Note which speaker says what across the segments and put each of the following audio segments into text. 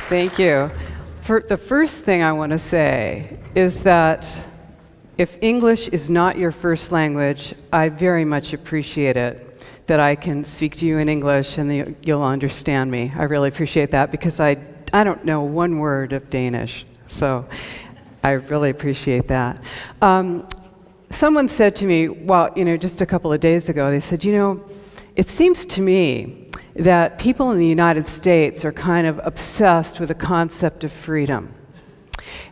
Speaker 1: Thank you. The first thing I want to say is that if English is not your first language, I very much appreciate it that I can speak to you in English and you'll understand me. I really appreciate that because I don't know one word of Danish, so I really appreciate that. Someone said to me, well, just a couple of days ago, they said, it seems to me that people in the United States are kind of obsessed with the concept of freedom.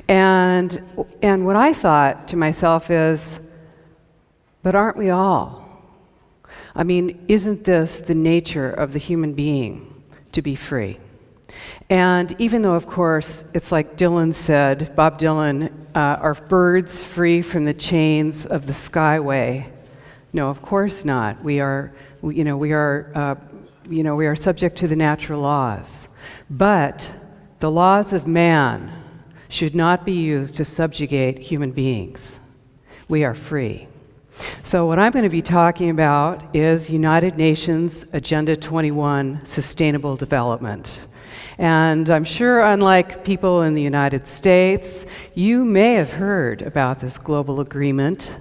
Speaker 1: And what I thought to myself is, but aren't we all? I mean, isn't this the nature of the human being, to be free? And even though, of course, it's like Dylan said, Bob Dylan, are birds free from the chains of the skyway? No, of course not. We are subject to the natural laws. But the laws of man should not be used to subjugate human beings. We are free. So what I'm going to be talking about is United Nations Agenda 21 Sustainable Development. And I'm sure, unlike people in the United States, you may have heard about this global agreement.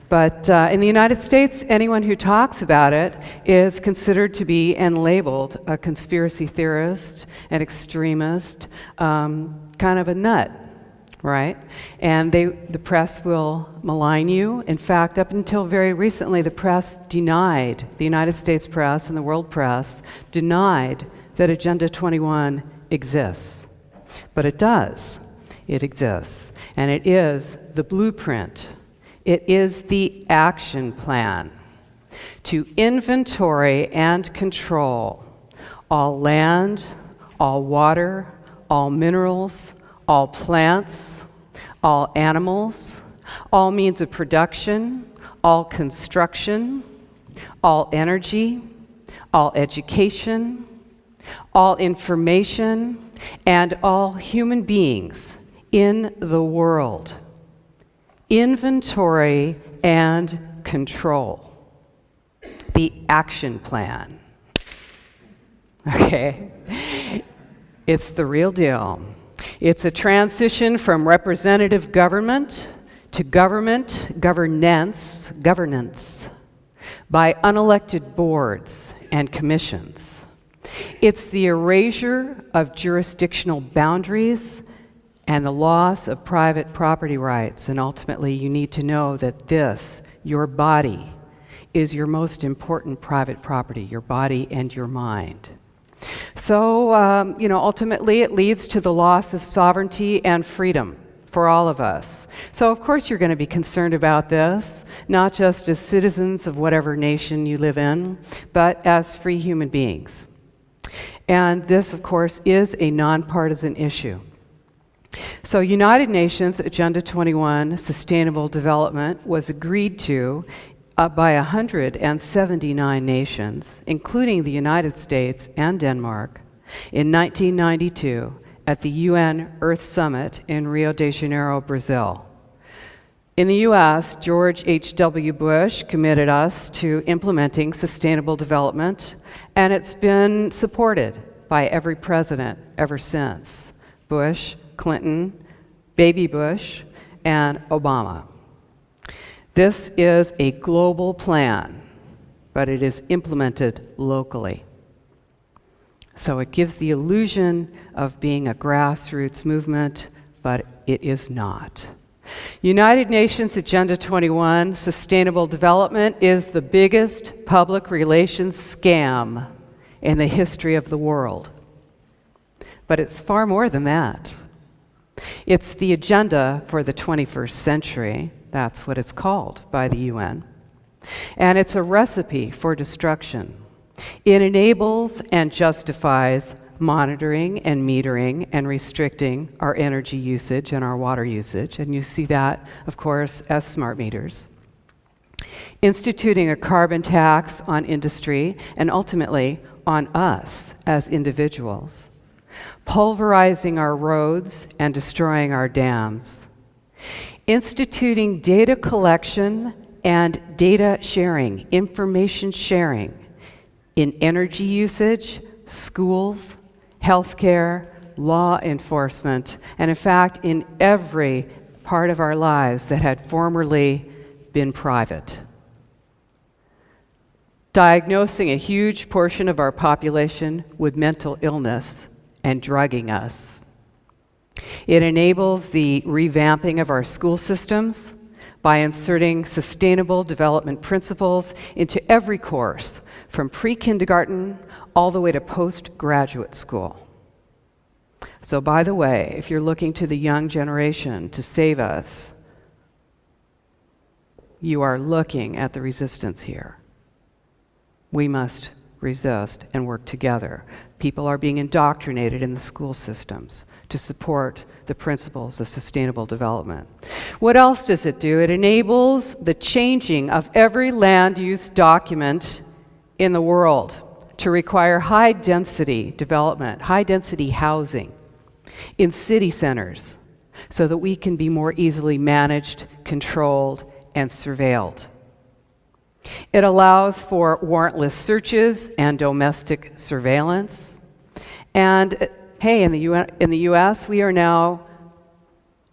Speaker 1: But in the United States, anyone who talks about it is considered to be and labeled a conspiracy theorist, an extremist, kind of a nut, right? And the press will malign you. In fact, up until very recently, the United States press and the world press denied that Agenda 21 exists. But it does. It exists. And it is the blueprint. It is the action plan to inventory and control all land, all water, all minerals, all plants, all animals, all means of production, all construction, all energy, all education, all information, and all human beings in the world. Inventory and control. The action plan. Okay? It's the real deal. It's a transition from representative government to governance by unelected boards and commissions. It's the erasure of jurisdictional boundaries and the loss of private property rights. And ultimately, you need to know that this, your body, is your most important private property, your body and your mind. So, ultimately, it leads to the loss of sovereignty and freedom for all of us. So, of course, you're going to be concerned about this, not just as citizens of whatever nation you live in, but as free human beings. And this, of course, is a nonpartisan issue. So United Nations Agenda 21 Sustainable Development was agreed to by 179 nations, including the United States and Denmark, in 1992 at the UN Earth Summit in Rio de Janeiro, Brazil. In the US, George H.W. Bush committed us to implementing sustainable development, and it's been supported by every president ever since. Bush, Clinton, Baby Bush, and Obama. This is a global plan, but it is implemented locally. So it gives the illusion of being a grassroots movement, but it is not. United Nations Agenda 21 Sustainable Development is the biggest public relations scam in the history of the world. But it's far more than that. It's the agenda for the 21st century. That's what it's called by the UN. And it's a recipe for destruction. It enables and justifies monitoring and metering and restricting our energy usage and our water usage. And you see that, of course, as smart meters. Instituting a carbon tax on industry and ultimately on us as individuals. Pulverizing our roads and destroying our dams. Instituting data collection and data sharing, information sharing in energy usage, schools, healthcare, law enforcement, and in fact, in every part of our lives that had formerly been private. Diagnosing a huge portion of our population with mental illness and drugging us. It enables the revamping of our school systems by inserting sustainable development principles into every course, from pre-kindergarten all the way to postgraduate school. So by the way, if you're looking to the young generation to save us, you are looking at the resistance here. We must resist and work together. People are being indoctrinated in the school systems to support the principles of sustainable development. What else does it do? It enables the changing of every land use document in the world to require high-density development, high-density housing in city centers so that we can be more easily managed, controlled, and surveilled. It allows for warrantless searches and domestic surveillance. And hey, in the U.S., we are now,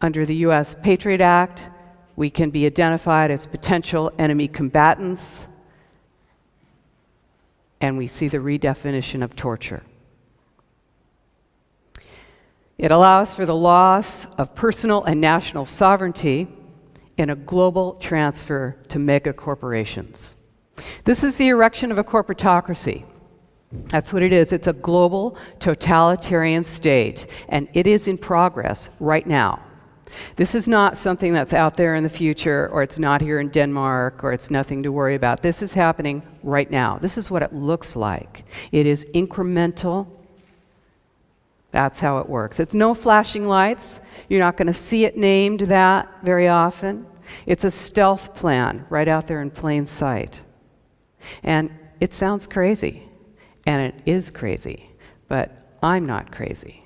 Speaker 1: under the U.S. Patriot Act, we can be identified as potential enemy combatants, and we see the redefinition of torture. It allows for the loss of personal and national sovereignty in a global transfer to mega corporations. This is the erection of a corporatocracy. That's what it is. It's a global totalitarian state, and it is in progress right now. This is not something that's out there in the future, or it's not here in Denmark, or it's nothing to worry about. This is happening right now. This is what it looks like. It is incremental. That's how it works. It's no flashing lights. You're not going to see it named that very often. It's a stealth plan right out there in plain sight. And it sounds crazy, and it is crazy, but I'm not crazy.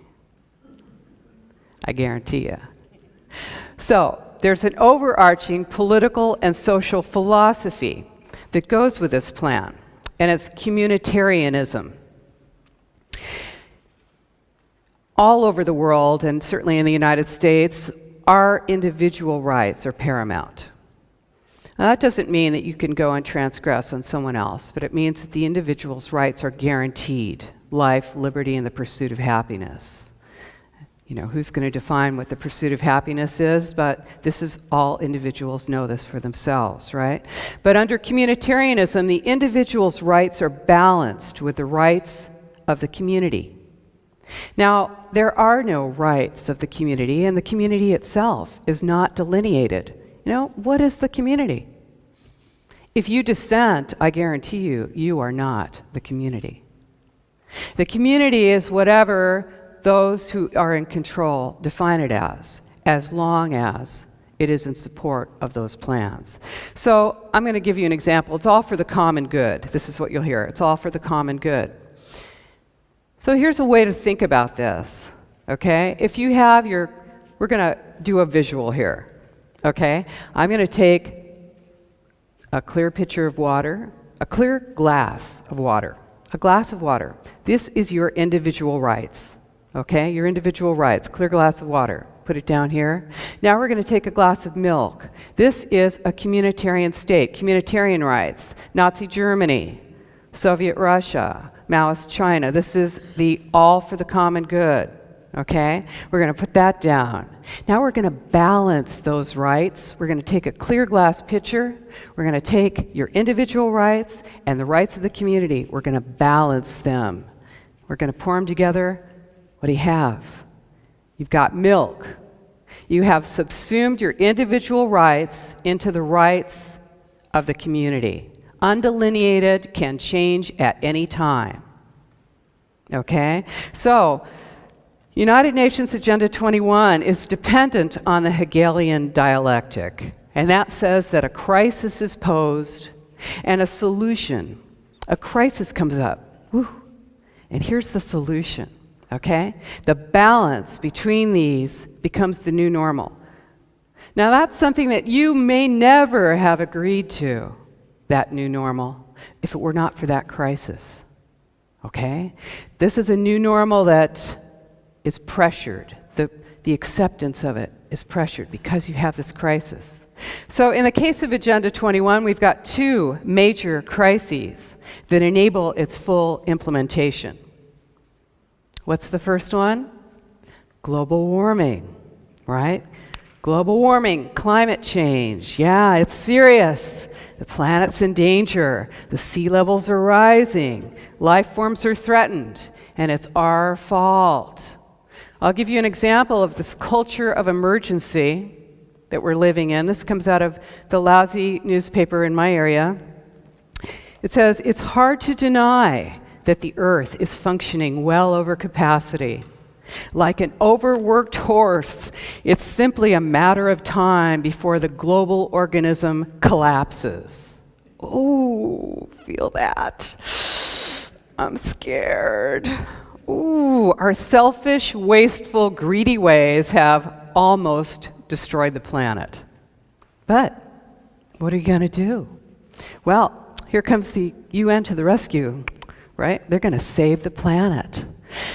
Speaker 1: I guarantee you. So there's an overarching political and social philosophy that goes with this plan, and it's communitarianism. All over the world, and certainly in the United States, our individual rights are paramount. Now, that doesn't mean that you can go and transgress on someone else, but it means that the individual's rights are guaranteed: life, liberty, and the pursuit of happiness. You know, who's going to define what the pursuit of happiness is? But this is all individuals know this for themselves, right? But under communitarianism, the individual's rights are balanced with the rights of the community. Now, there are no rights of the community, and the community itself is not delineated. You know, what is the community? If you dissent, I guarantee you, you are not the community. The community is whatever those who are in control define it as long as it is in support of those plans. So I'm going to give you an example. It's all for the common good. This is what you'll hear. It's all for the common good. So here's a way to think about this, okay? If you have we're going to do a visual here, okay? I'm going to take a clear pitcher of water, a clear glass of water, a glass of water. This is your individual rights, okay? Your individual rights, clear glass of water. Put it down here. Now we're going to take a glass of milk. This is a communitarian state, communitarian rights, Nazi Germany, Soviet Russia, Maoist China. This is the all for the common good, okay? We're going to put that down. Now we're going to balance those rights. We're going to take a clear glass pitcher. We're going to take your individual rights and the rights of the community. We're going to balance them. We're going to pour them together. What do you have? You've got milk. You have subsumed your individual rights into the rights of the community. Undelineated, can change at any time. Okay? So, United Nations Agenda 21 is dependent on the Hegelian dialectic. And that says that a crisis is posed and a solution. A crisis comes up. Woo, and here's the solution. Okay? The balance between these becomes the new normal. Now, that's something that you may never have agreed to, that new normal, if it were not for that crisis. Okay? This is a new normal that is pressured. The acceptance of it is pressured because you have this crisis. So in the case of Agenda 21, we've got two major crises that enable its full implementation. What's the first one? Global warming, right? Global warming, climate change. Yeah, it's serious. The planet's in danger. The sea levels are rising. Life forms are threatened. And it's our fault. I'll give you an example of this culture of emergency that we're living in. This comes out of the lousy newspaper in my area. It says, it's hard to deny that the Earth is functioning well over capacity. Like an overworked horse, it's simply a matter of time before the global organism collapses. Ooh, feel that. I'm scared. Ooh, our selfish, wasteful, greedy ways have almost destroyed the planet. But what are you going to do? Well, here comes the UN to the rescue, right? They're going to save the planet.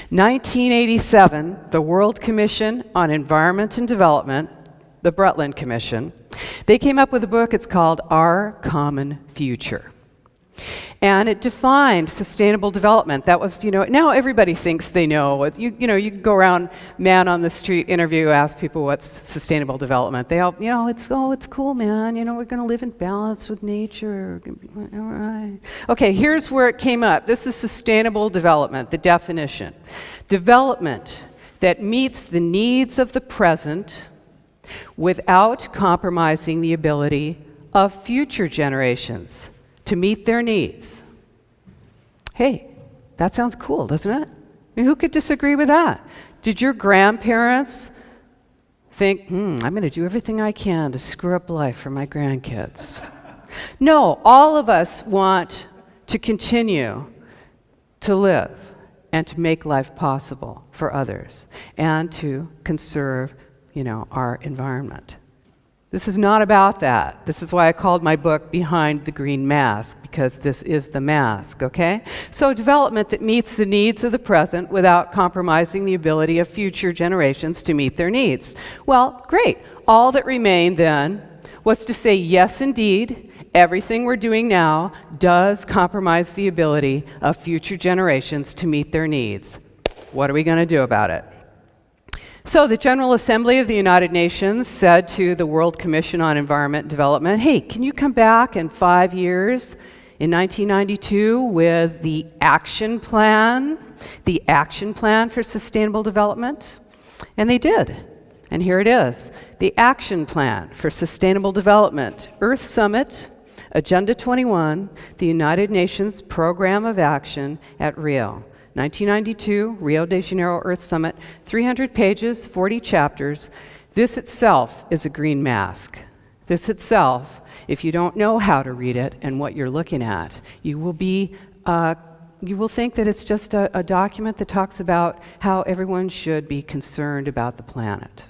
Speaker 1: 1987, the World Commission on Environment and Development, the Brundtland Commission, they came up with a book. It's called Our Common Future. And it defined sustainable development. That was, now everybody thinks they know. You can go around, man on the street, interview, ask people what's sustainable development. They all, it's cool, man. We're going to live in balance with nature. All right. Okay, here's where it came up. This is sustainable development, the definition. Development that meets the needs of the present without compromising the ability of future generations to meet their needs. Hey, that sounds cool, doesn't it? I mean, who could disagree with that? Did your grandparents think, I'm going to do everything I can to screw up life for my grandkids? No, all of us want to continue to live and to make life possible for others and to conserve, our environment. This is not about that. This is why I called my book Behind the Green Mask, because this is the mask, okay? So development that meets the needs of the present without compromising the ability of future generations to meet their needs. Well, great. All that remained then was to say, yes, indeed, everything we're doing now does compromise the ability of future generations to meet their needs. What are we going to do about it? So the General Assembly of the United Nations said to the World Commission on Environment and Development, hey, can you come back in 5 years, in 1992, with the action plan for sustainable development? And they did. And here it is, the action plan for sustainable development, Earth Summit, Agenda 21, the United Nations Program of Action at Rio. 1992, Rio de Janeiro Earth Summit, 300 pages, 40 chapters. This itself is a green mask. This itself, if you don't know how to read it and what you're looking at, you will think that it's just a document that talks about how everyone should be concerned about the planet.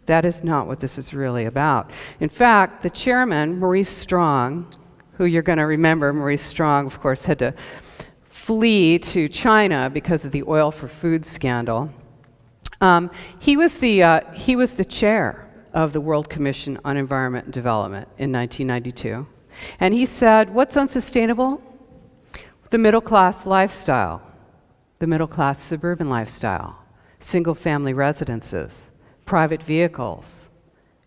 Speaker 1: That is not what this is really about. In fact, the chairman, Maurice Strong, who you're going to remember, Maurice Strong, of course, had to flee to China because of the oil for food scandal. He was the chair of the World Commission on Environment and Development in 1992. And he said, what's unsustainable? The middle-class lifestyle, the middle-class suburban lifestyle, single-family residences, private vehicles,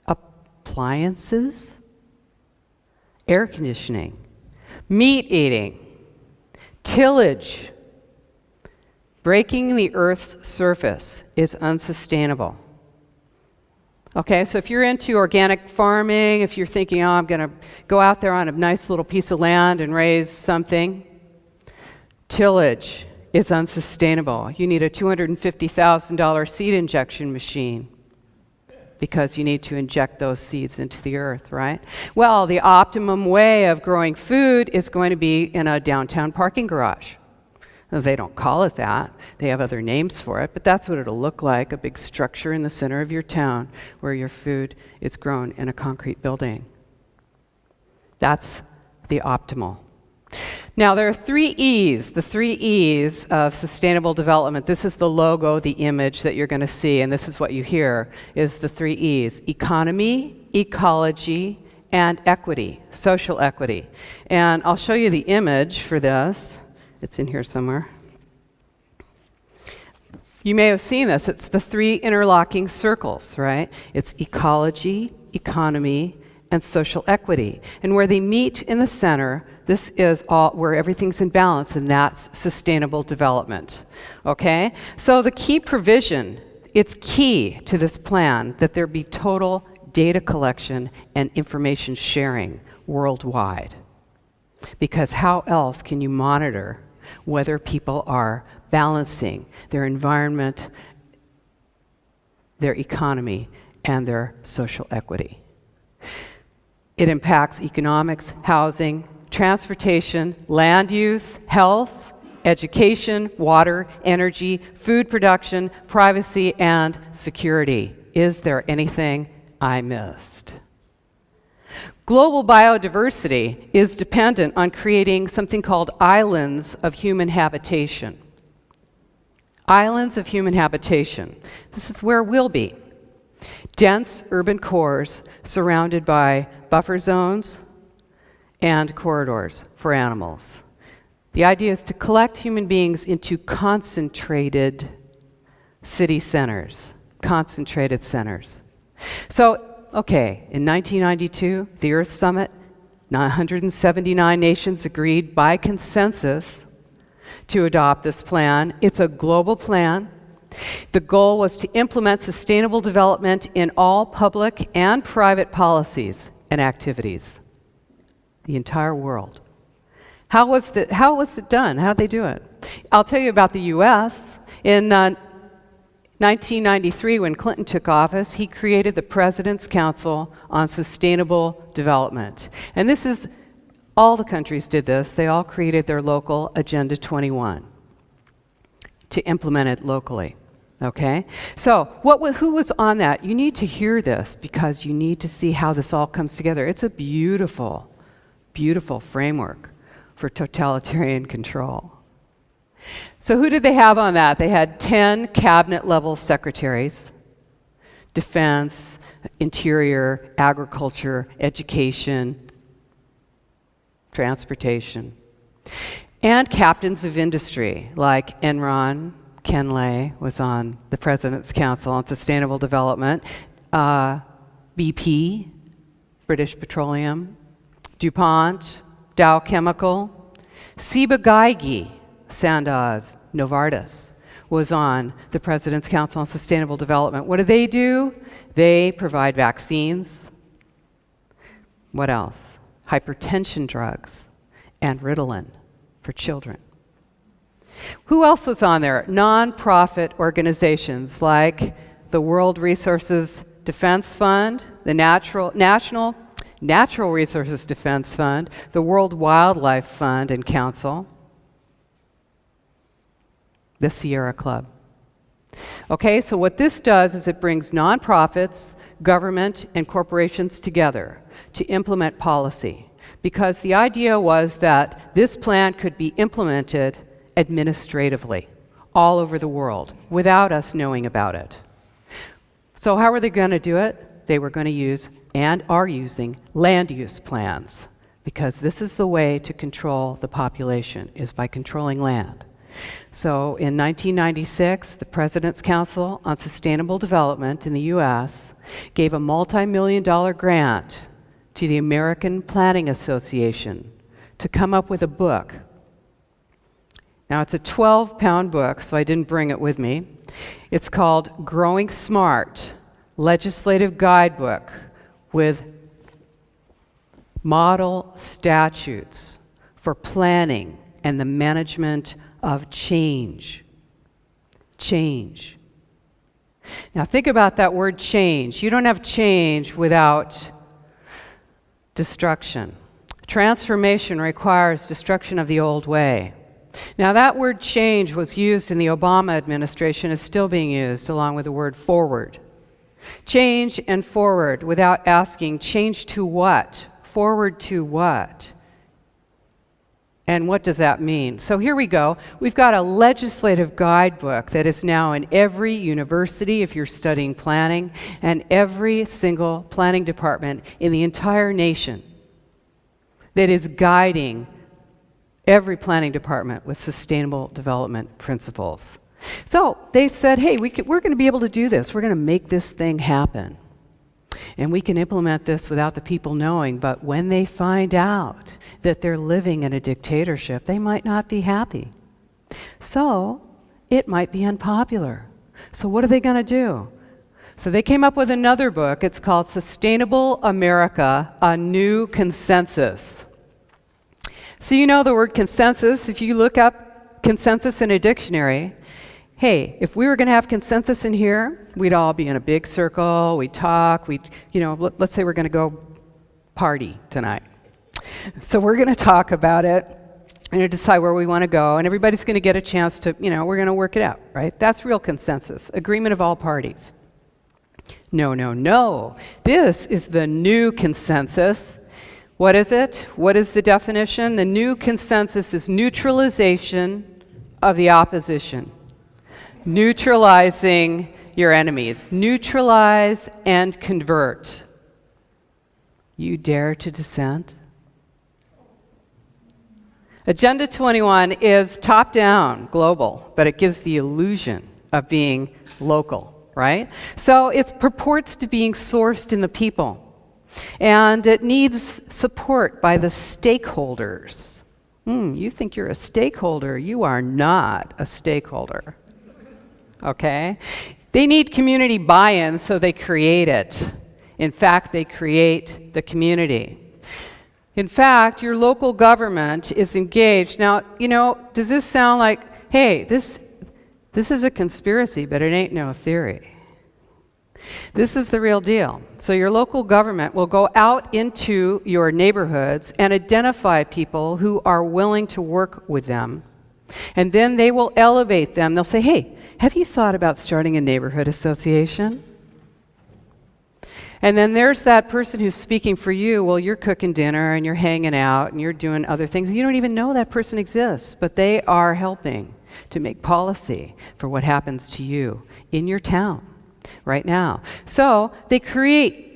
Speaker 1: appliances, air conditioning, meat eating, tillage. Breaking the Earth's surface is unsustainable. Okay, so if you're into organic farming, if you're thinking, I'm going to go out there on a nice little piece of land and raise something, tillage is unsustainable. You need a $250,000 seed injection machine because you need to inject those seeds into the earth, right? Well, the optimum way of growing food is going to be in a downtown parking garage. Now, they don't call it that. They have other names for it, but that's what it'll look like, a big structure in the center of your town where your food is grown in a concrete building. That's the optimal. Now, there are 3 E's, the 3 E's of sustainable development. This is the logo, the image that you're going to see, and this is what you hear, is the 3 E's: economy, ecology, and equity, social equity. And I'll show you the image for this. It's in here somewhere. You may have seen this. It's the 3 interlocking circles, right? It's ecology, economy, and social equity. And where they meet in the center, this is all where everything's in balance, and that's sustainable development. Okay? So the key provision, it's key to this plan that there be total data collection and information sharing worldwide. Because how else can you monitor whether people are balancing their environment, their economy, and their social equity? It impacts economics, housing, transportation, land use, health, education, water, energy, food production, privacy, and security. Is there anything I missed? Global biodiversity is dependent on creating something called islands of human habitation. Islands of human habitation. This is where we'll be. Dense urban cores surrounded by buffer zones and corridors for animals. The idea is to collect human beings into concentrated city centers, concentrated centers. So, okay, in 1992, the Earth Summit, 179 nations agreed by consensus to adopt this plan. It's a global plan. The goal was to implement sustainable development in all public and private policies and activities. The entire world. How was it done? How did they do it? I'll tell you about the U.S. In 1993, when Clinton took office, he created the President's Council on Sustainable Development. And this is, all the countries did this. They all created their local Agenda 21 to implement it locally. Okay? So, who was on that? You need to hear this because you need to see how this all comes together. It's a beautiful, beautiful framework for totalitarian control. So who did they have on that? They had 10 cabinet-level secretaries: defense, interior, agriculture, education, transportation, and captains of industry like Enron. Ken Lay was on the President's Council on Sustainable Development. BP, British Petroleum, DuPont, Dow Chemical, Ciba-Geigy, Sandoz, Novartis was on the President's Council on Sustainable Development. What do? They provide vaccines. What else? Hypertension drugs and Ritalin for children. Who else was on there? Non-profit organizations like the World Resources Defense Fund, the National Resources Defense Fund, the World Wildlife Fund and Council, the Sierra Club. Okay, so what this does is it brings nonprofits, government, and corporations together to implement policy, because the idea was that this plan could be implemented administratively all over the world without us knowing about it. So how are they going to do it? They were going to use and are using land use plans, because this is the way to control the population, is by controlling land. So in 1996, the President's Council on Sustainable Development in the US gave a multi-million-dollar grant to the American Planning Association to come up with a book. Now, it's a 12-pound book, so I didn't bring it with me. It's called Growing Smart, Legislative Guidebook with model statutes for planning and the management of change. Change. Now, think about that word change. You don't have change without destruction. Transformation requires destruction of the old way. Now, that word change was used in the Obama administration, is still being used, along with the word forward. Change and forward without asking, change to what? Forward to what? And what does that mean? So here we go. We've got a legislative guidebook that is now in every university if you're studying planning, and every single planning department in the entire nation that is guiding every planning department with sustainable development principles. So they said, hey, we're going to be able to do this. We're going to make this thing happen. And we can implement this without the people knowing, but when they find out that they're living in a dictatorship, they might not be happy. So it might be unpopular. So what are they going to do? So they came up with another book. It's called Sustainable America, A New Consensus. So you know the word consensus. If you look up consensus in a dictionary, hey, if we were going to have consensus in here, we'd all be in a big circle, we'd talk, let's say we're going to go party tonight. So we're going to talk about it and decide where we want to go, and everybody's going to get a chance to, we're going to work it out, right? That's real consensus, agreement of all parties. No. This is the new consensus. What is it? What is the definition? The new consensus is neutralization of the opposition. Neutralizing your enemies. Neutralize and convert. You dare to dissent? Agenda 21 is top-down, global, but it gives the illusion of being local, right? So it purports to being sourced in the people. And it needs support by the stakeholders. You think you're a stakeholder. You are not a stakeholder. Okay? They need community buy-in, so they create it. In fact, they create the community. In fact, your local government is engaged. Now, does this sound like, hey, this is a conspiracy, but it ain't no theory. This is the real deal. So your local government will go out into your neighborhoods and identify people who are willing to work with them. And then they will elevate them. They'll say, hey, have you thought about starting a neighborhood association? And then there's that person who's speaking for you. Well, you're cooking dinner and you're hanging out and you're doing other things. You don't even know that person exists, but they are helping to make policy for what happens to you in your town right now. So they create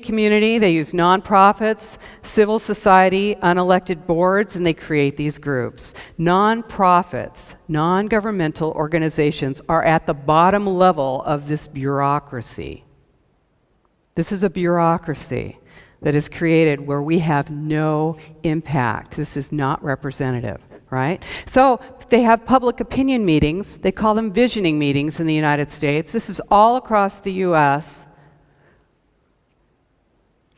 Speaker 1: community. They use nonprofits, civil society, unelected boards, and they create these groups. Nonprofits, non-governmental organizations are at the bottom level of this bureaucracy. This is a bureaucracy that is created where we have no impact. This is not representative, right? So they have public opinion meetings. They call them visioning meetings in the United States. This is all across the U.S.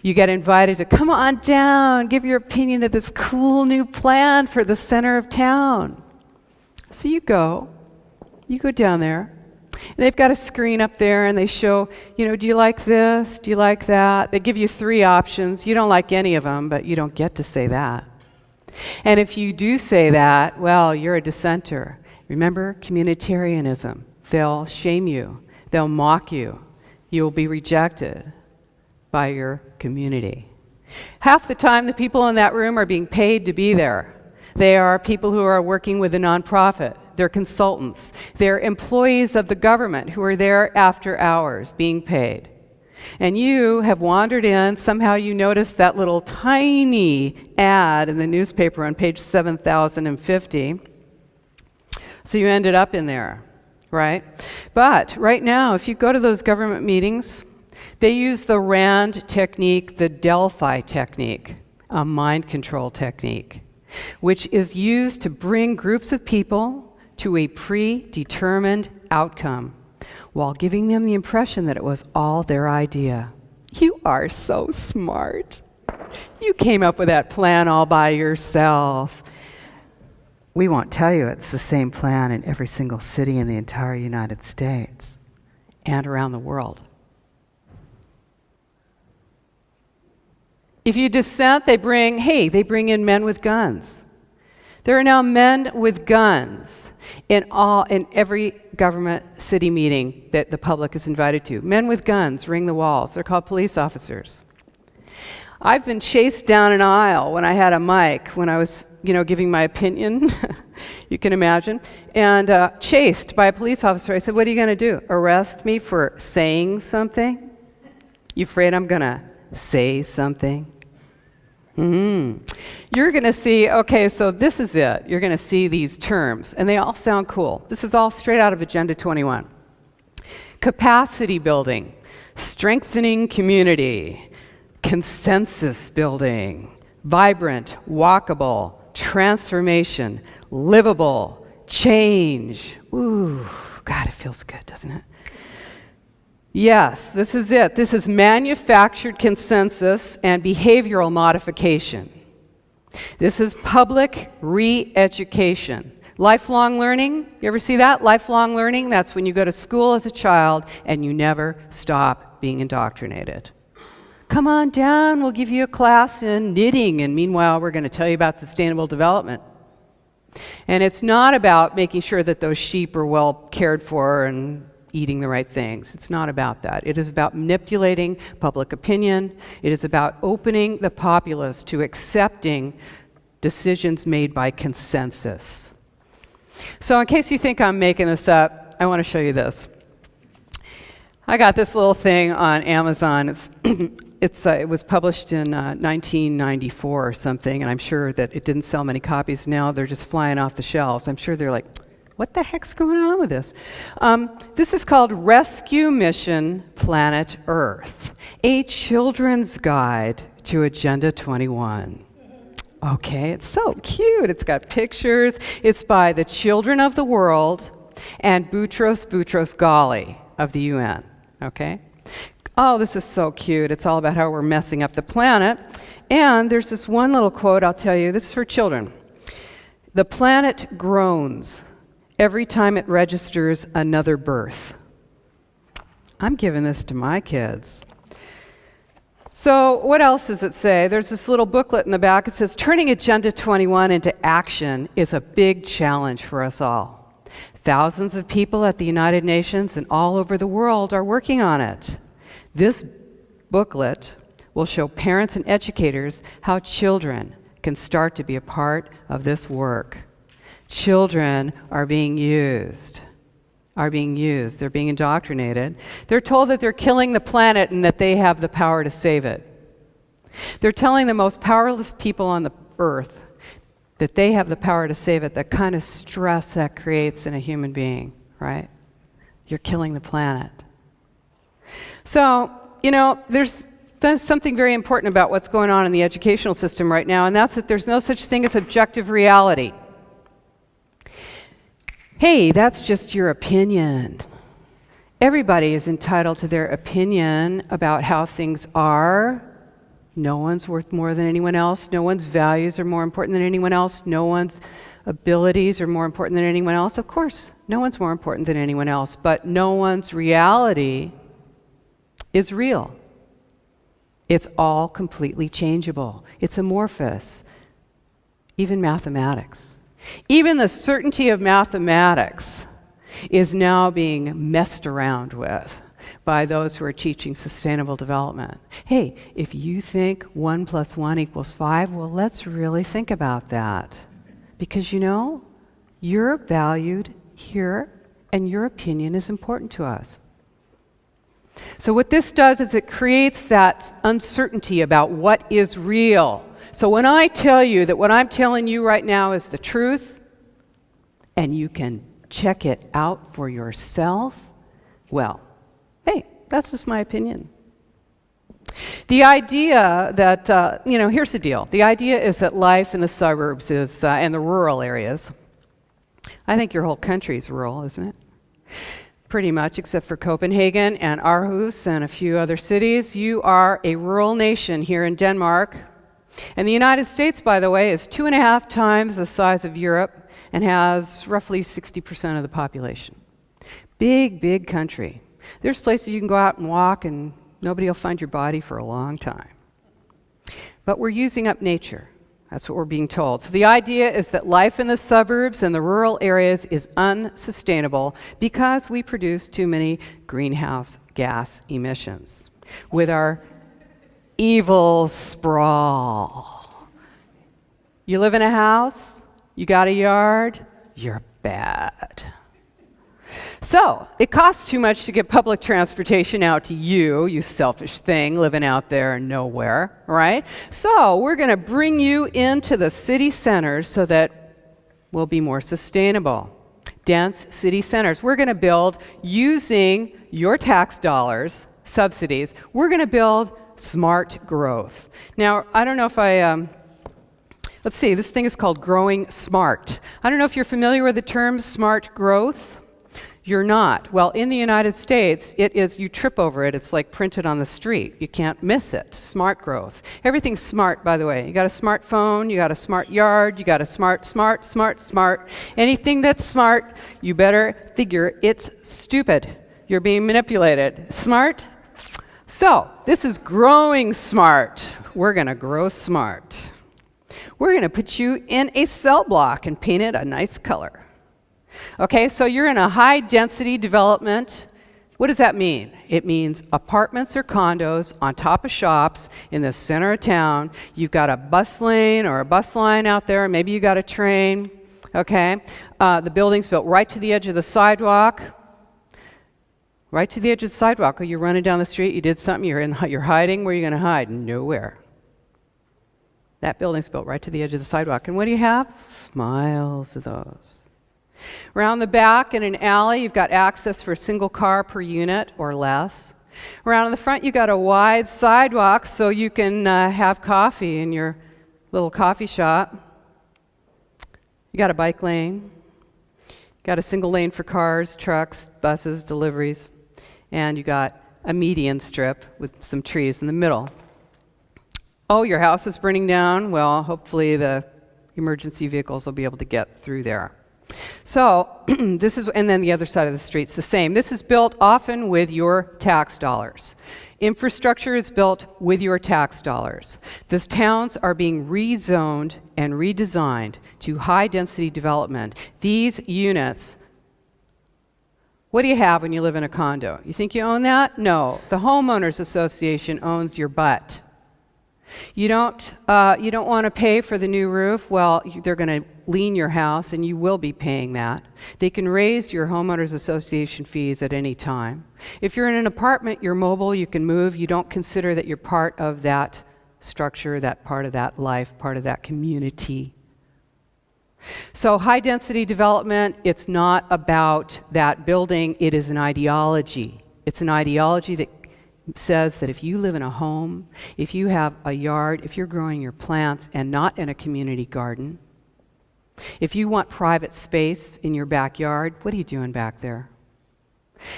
Speaker 1: You get invited to come on down, give your opinion of this cool new plan for the center of town. So you go down there. And they've got a screen up there and they show, do you like this? Do you like that? They give you 3 options. You don't like any of them, but you don't get to say that. And if you do say that, well, you're a dissenter. Remember, communitarianism. They'll shame you. They'll mock you. You'll be rejected by your community. Half the time, the people in that room are being paid to be there. They are people who are working with a nonprofit. They're consultants. They're employees of the government who are there after hours being paid. And you have wandered in, somehow you noticed that little tiny ad in the newspaper on page 7050. So you ended up in there, right? But right now, if you go to those government meetings, they use the RAND technique, the Delphi technique, a mind control technique, which is used to bring groups of people to a predetermined outcome while giving them the impression that it was all their idea. You are so smart. You came up with that plan all by yourself. We won't tell you it's the same plan in every single city in the entire United States and around the world. If you dissent, they bring in men with guns. There are now men with guns in every government city meeting that the public is invited to. Men with guns ring the walls. They're called police officers. I've been chased down an aisle when I had a mic, when I was giving my opinion, you can imagine, and chased by a police officer. I said, what are you going to do? Arrest me for saying something? You afraid I'm going to say something? You're going to see, okay, so this is it. You're going to see these terms, and they all sound cool. This is all straight out of Agenda 21. Capacity building, strengthening community, consensus building, vibrant, walkable, transformation, livable, change. Ooh, God, it feels good, doesn't it? Yes, this is it. This is manufactured consensus and behavioral modification. This is public re-education. Lifelong learning, you ever see that? Lifelong learning, that's when you go to school as a child and you never stop being indoctrinated. Come on down, we'll give you a class in knitting, and meanwhile we're going to tell you about sustainable development. And it's not about making sure that those sheep are well cared for and eating the right things. It's not about that. It is about manipulating public opinion. It is about opening the populace to accepting decisions made by consensus. So in case you think I'm making this up, I want to show you this. I got this little thing on Amazon. It was published in 1994 or something, and I'm sure that it didn't sell many copies. Now they're just flying off the shelves. I'm sure they're like, what the heck's going on with this? This is called Rescue Mission Planet Earth, a children's guide to Agenda 21. Okay, it's so cute. It's got pictures. It's by the Children of the World and Boutros Ghali of the UN. Okay? Oh, this is so cute. It's all about how we're messing up the planet. And there's this one little quote I'll tell you. This is for children. The planet groans every time it registers another birth. I'm giving this to my kids. So what else does it say? There's this little booklet in the back. It says, turning Agenda 21 into action is a big challenge for us all. Thousands of people at the United Nations and all over the world are working on it. This booklet will show parents and educators how children can start to be a part of this work. Children are being used. They're being indoctrinated. They're told that they're killing the planet and that they have the power to save it. They're telling the most powerless people on the earth that they have the power to save it, the kind of stress that creates in a human being, right? You're killing the planet. So, there's something very important about what's going on in the educational system right now, and that's that there's no such thing as objective reality. Hey, that's just your opinion. Everybody is entitled to their opinion about how things are. No one's worth more than anyone else. No one's values are more important than anyone else. No one's abilities are more important than anyone else. Of course, no one's more important than anyone else, but no one's reality is real. It's all completely changeable. It's amorphous. Even mathematics. Even the certainty of mathematics is now being messed around with by those who are teaching sustainable development. Hey, if you think 1 + 1 = 5, well, let's really think about that. Because you're valued here and your opinion is important to us. So what this does is it creates that uncertainty about what is real. So when I tell you that what I'm telling you right now is the truth, and you can check it out for yourself, well, hey, that's just my opinion. The idea that, here's the deal. The idea is that life in the suburbs is, and the rural areas, I think your whole country is rural, isn't it? Pretty much, except for Copenhagen and Aarhus and a few other cities. You are a rural nation here in Denmark. And the United States, by the way, is 2.5 times the size of Europe and has roughly 60% of the population. Big, big country. There's places you can go out and walk and nobody will find your body for a long time. But we're using up nature. That's what we're being told. So the idea is that life in the suburbs and the rural areas is unsustainable because we produce too many greenhouse gas emissions with our evil sprawl. You live in a house? You got a yard? You're bad. So, it costs too much to get public transportation out to you, you selfish thing living out there in nowhere, right? So, we're going to bring you into the city centers so that we'll be more sustainable. Dense city centers. We're going to build using your tax dollars, subsidies. We're going to build smart growth. Now, I don't know if let's see, this thing is called growing smart. I don't know if you're familiar with the term smart growth. You're not. Well, in the United States, it is, you trip over it, it's like printed on the street. You can't miss it. Smart growth. Everything's smart, by the way. You got a smartphone, you got a smart yard, you got a smart. Anything that's smart, you better figure it's stupid. You're being manipulated. Smart? So, this is growing smart. We're going to grow smart. We're going to put you in a cell block and paint it a nice color. Okay, so you're in a high-density development. What does that mean? It means apartments or condos on top of shops in the center of town. You've got a bus lane or a bus line out there. Maybe you got a train. Okay, the building's built right to the edge of the sidewalk. Right to the edge of the sidewalk. Oh, you're running down the street. You did something. You're hiding. Where are you going to hide? Nowhere. That building's built right to the edge of the sidewalk. And what do you have? Miles of those. Around the back in an alley, you've got access for a single car per unit or less. Around in the front, you've got a wide sidewalk so you can have coffee in your little coffee shop. You got a bike lane. Got a single lane for cars, trucks, buses, deliveries. And you got a median strip with some trees in the middle. Oh, your house is burning down? Well, hopefully the emergency vehicles will be able to get through there. So this is, and then the other side of the street's the same. This is built often with your tax dollars. Infrastructure is built with your tax dollars. These towns are being rezoned and redesigned to high-density development. These units, what do you have when you live in a condo? You think you own that? No. The homeowners association owns your butt. You don't want to pay for the new roof? Well, they're going to lien your house, and you will be paying that. They can raise your homeowners association fees at any time. If you're in an apartment, you're mobile, you can move. You don't consider that you're part of that structure, that part of that life, part of that community. So high-density development, it's not about that building. It is an ideology. It's an ideology that says that if you live in a home, if you have a yard, if you're growing your plants and not in a community garden, if you want private space in your backyard, what are you doing back there?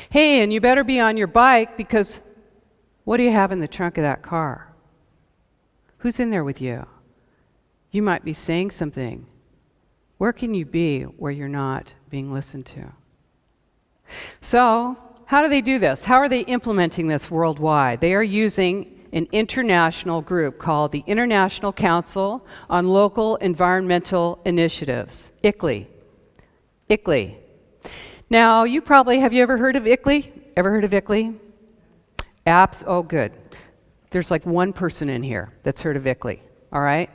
Speaker 1: Hey, and you better be on your bike because what do you have in the trunk of that car? Who's in there with you? You might be saying something. Where can you be where you're not being listened to? So, how do they do this? How are they implementing this worldwide? They are using an international group called the International Council on Local Environmental Initiatives, ICLEI. ICLEI. Now, have you ever heard of ICLEI? Ever heard of ICLEI? Apps? Oh, good. There's like one person in here that's heard of ICLEI, all right?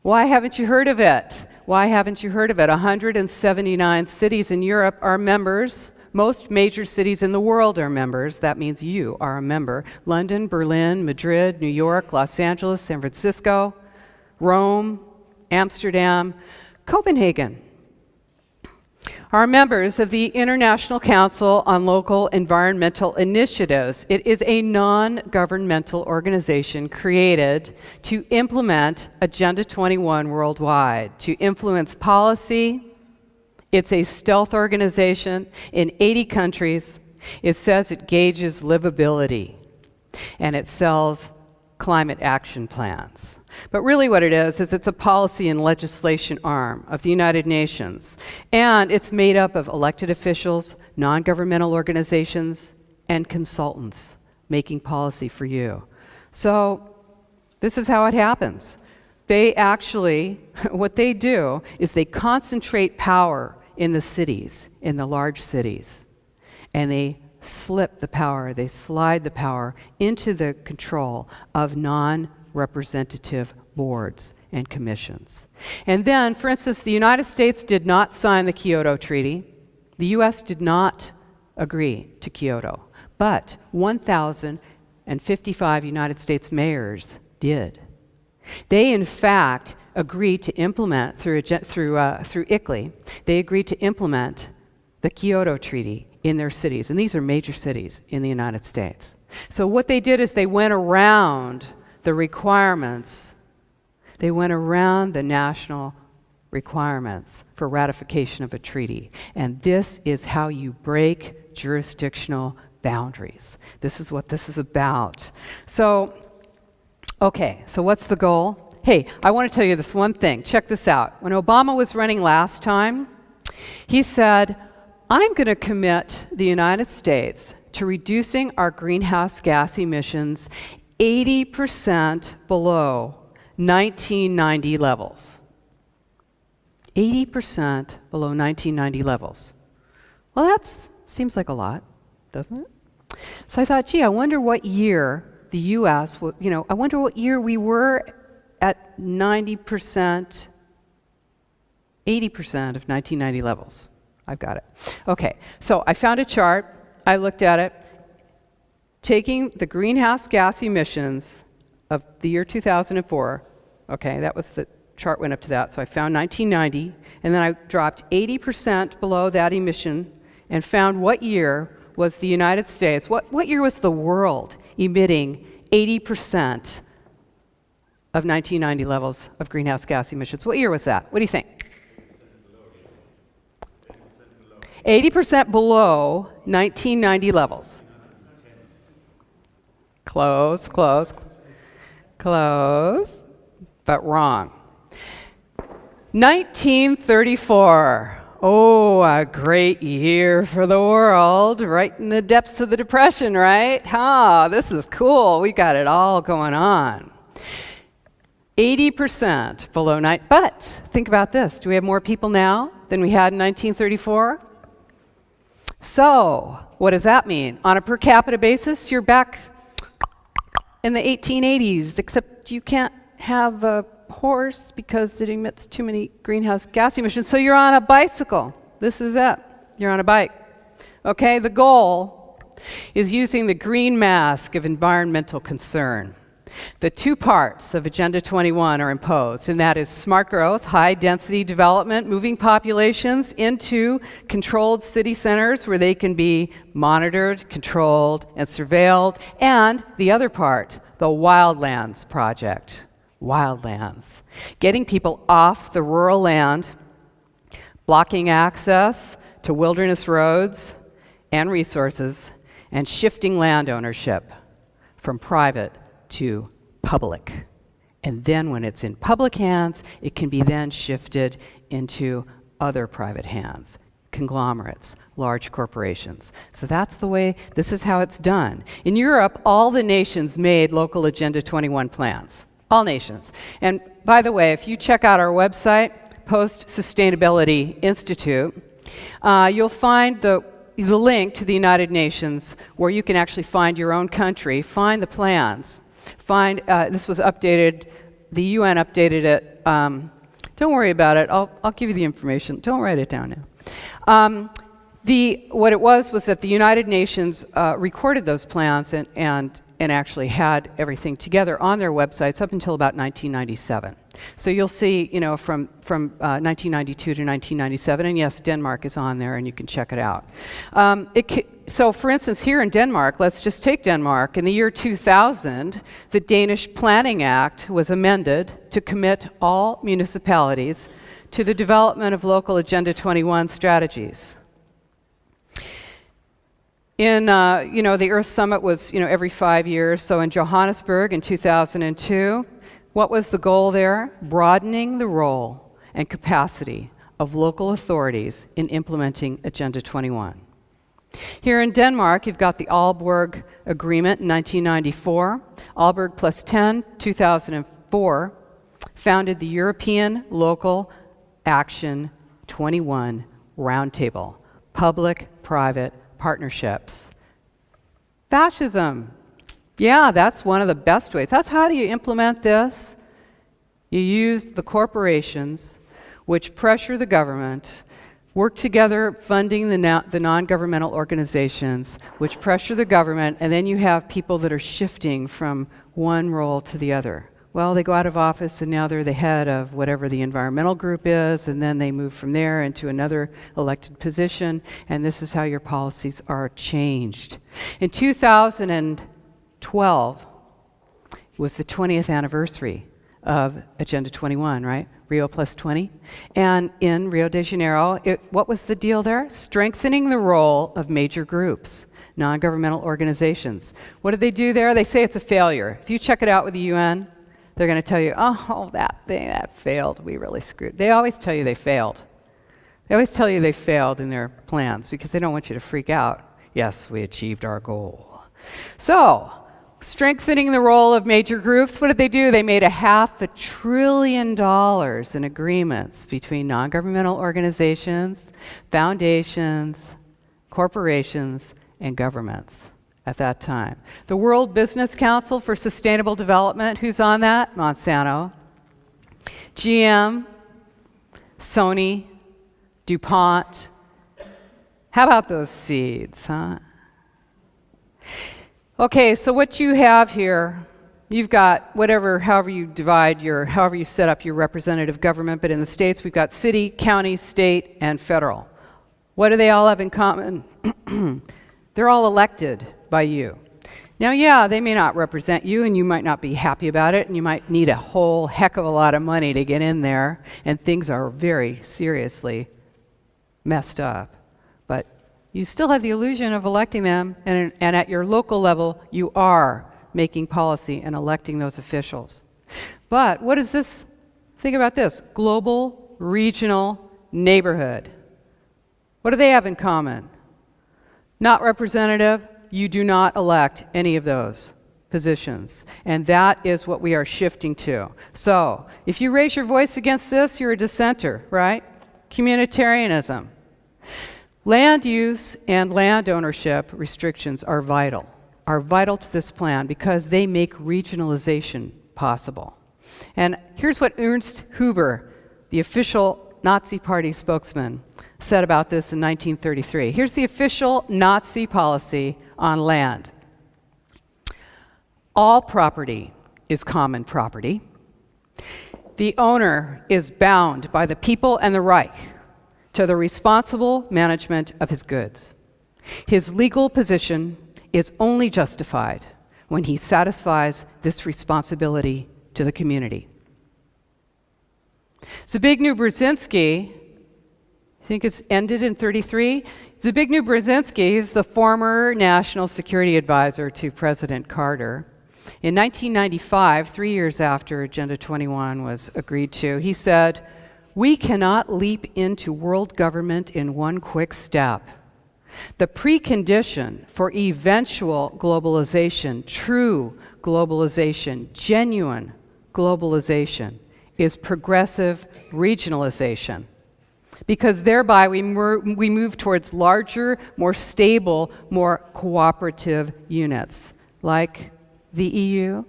Speaker 1: Why haven't you heard of it? Why haven't you heard of it? 179 cities in Europe are members. Most major cities in the world are members. That means you are a member. London, Berlin, Madrid, New York, Los Angeles, San Francisco, Rome, Amsterdam, Copenhagen are members of the International Council on Local Environmental Initiatives. It is a non-governmental organization created to implement Agenda 21 worldwide, to influence policy. It's a stealth organization in 80 countries. It says it gauges livability, and it sells climate action plans. But really what it is it's a policy and legislation arm of the United Nations. And it's made up of elected officials, non-governmental organizations, and consultants making policy for you. So this is how it happens. They actually, what they do is they concentrate power in the cities, in the large cities, and they slip the power, they slide the power into the control of non-representative boards and commissions. And then, for instance, the United States did not sign the Kyoto Treaty. The US did not agree to Kyoto, but 1,055 United States mayors did. They, in fact, agreed to implement through ICLEI, they agreed to implement the Kyoto Treaty in their cities, and these are major cities in the United States. So what they did is they went around the requirements, they went around the national requirements for ratification of a treaty. And this is how you break jurisdictional boundaries. This is what this is about. So, okay, so what's the goal? Hey, I want to tell you this one thing. Check this out. When Obama was running last time, he said, I'm going to commit the United States to reducing our greenhouse gas emissions 80% below 1990 levels. 80% below 1990 levels. Well, that seems like a lot, doesn't it? So I thought, gee, I wonder what year the U.S., I wonder what year we were at 90%, 80% of 1990 levels. I've got it. Okay, so I found a chart. I looked at it. Taking the greenhouse gas emissions of the year 2004, okay, that was the chart went up to that, so I found 1990, and then I dropped 80% below that emission and found what year was the United States, what year was the world emitting 80% of 1990 levels of greenhouse gas emissions? What year was that? What do you think? 80% below 1990 levels. Close, but wrong. 1934. Oh, a great year for the world, right in the depths of the Depression, right? This is cool. We got it all going on. 80% below 90. But think about this. Do we have more people now than we had in 1934? So, what does that mean? On a per capita basis, you're back in the 1880s, except you can't have a horse because it emits too many greenhouse gas emissions. So you're on a bicycle. This is it. You're on a bike. Okay, the goal is using the green mask of environmental concern. The two parts of Agenda 21 are imposed, and that is smart growth, high-density development, moving populations into controlled city centers where they can be monitored, controlled, and surveilled, and the other part, the Wildlands Project. Wildlands. Getting people off the rural land, blocking access to wilderness roads and resources, and shifting land ownership from private to public. And then when it's in public hands, it can be then shifted into other private hands, conglomerates, large corporations. So that's the way, this is how it's done. In Europe, all the nations made local Agenda 21 plans. All nations. And by the way, if you check out our website, Post Sustainability Institute, you'll find the link to the United Nations where you can actually find your own country, find the plans. This was updated, the UN updated it. Don't worry about it, I'll give you the information. Don't write it down now. What it was that the United Nations recorded those plans and actually had everything together on their websites up until about 1997. So you'll see, from 1992 to 1997, and yes, Denmark is on there, and you can check it out. So for instance, here in Denmark, let's just take Denmark. In the year 2000, the Danish Planning Act was amended to commit all municipalities to the development of local Agenda 21 strategies. In, the Earth Summit was, every 5 years. So in Johannesburg in 2002, what was the goal there? Broadening the role and capacity of local authorities in implementing Agenda 21. Here in Denmark, you've got the Aalborg Agreement in 1994. Aalborg plus 10, 2004, founded the European Local Action 21 Roundtable, public-private partnerships. Fascism. Yeah, that's one of the best ways. That's how do you implement this? You use the corporations, which pressure the government, work together funding the non-governmental organizations, which pressure the government, and then you have people that are shifting from one role to the other. Well, they go out of office and now they're the head of whatever the environmental group is, and then they move from there into another elected position, and this is how your policies are changed. In 2012 was the 20th anniversary of Agenda 21, right? Rio plus 20. And in Rio de Janeiro, what was the deal there? Strengthening the role of major groups, non-governmental organizations. What did they do there? They say it's a failure. If you check it out with the UN, they're going to tell you, oh, that failed. We really screwed. They always tell you they failed. They always tell you they failed in their plans because they don't want you to freak out. Yes, we achieved our goal. So, strengthening the role of major groups, what did they do? They made $500 billion in agreements between non-governmental organizations, foundations, corporations, and governments at that time. The World Business Council for Sustainable Development, who's on that? Monsanto. GM, Sony, DuPont. How about those seeds, huh? Okay, so what you have here, you've got however you set up your representative government, but in the states we've got city, county, state, and federal. What do they all have in common? They're all elected by you. Now, yeah, they may not represent you, and you might not be happy about it, and you might need a whole heck of a lot of money to get in there, and things are very seriously messed up. But you still have the illusion of electing them, and at your local level, you are making policy and electing those officials. But what is this? Think about this. Global, regional, neighborhood. What do they have in common? Not representative. You do not elect any of those positions. And that is what we are shifting to. So, if you raise your voice against this, you're a dissenter, right? Communitarianism. Land use and land ownership restrictions are vital to this plan because they make regionalization possible. And here's what Ernst Huber, the official Nazi Party spokesman, said about this in 1933. Here's the official Nazi policy on land. All property is common property. The owner is bound by the people and the Reich to the responsible management of his goods. His legal position is only justified when he satisfies this responsibility to the community. Zbigniew Brzezinski, I think it's ended in 33. Zbigniew Brzezinski is the former national security advisor to President Carter. In 1995, 3 years after Agenda 21 was agreed to, he said, "We cannot leap into world government in one quick step. The precondition for eventual globalization, true globalization, genuine globalization, is progressive regionalization. Because thereby we move towards larger, more stable, more cooperative units, like the EU.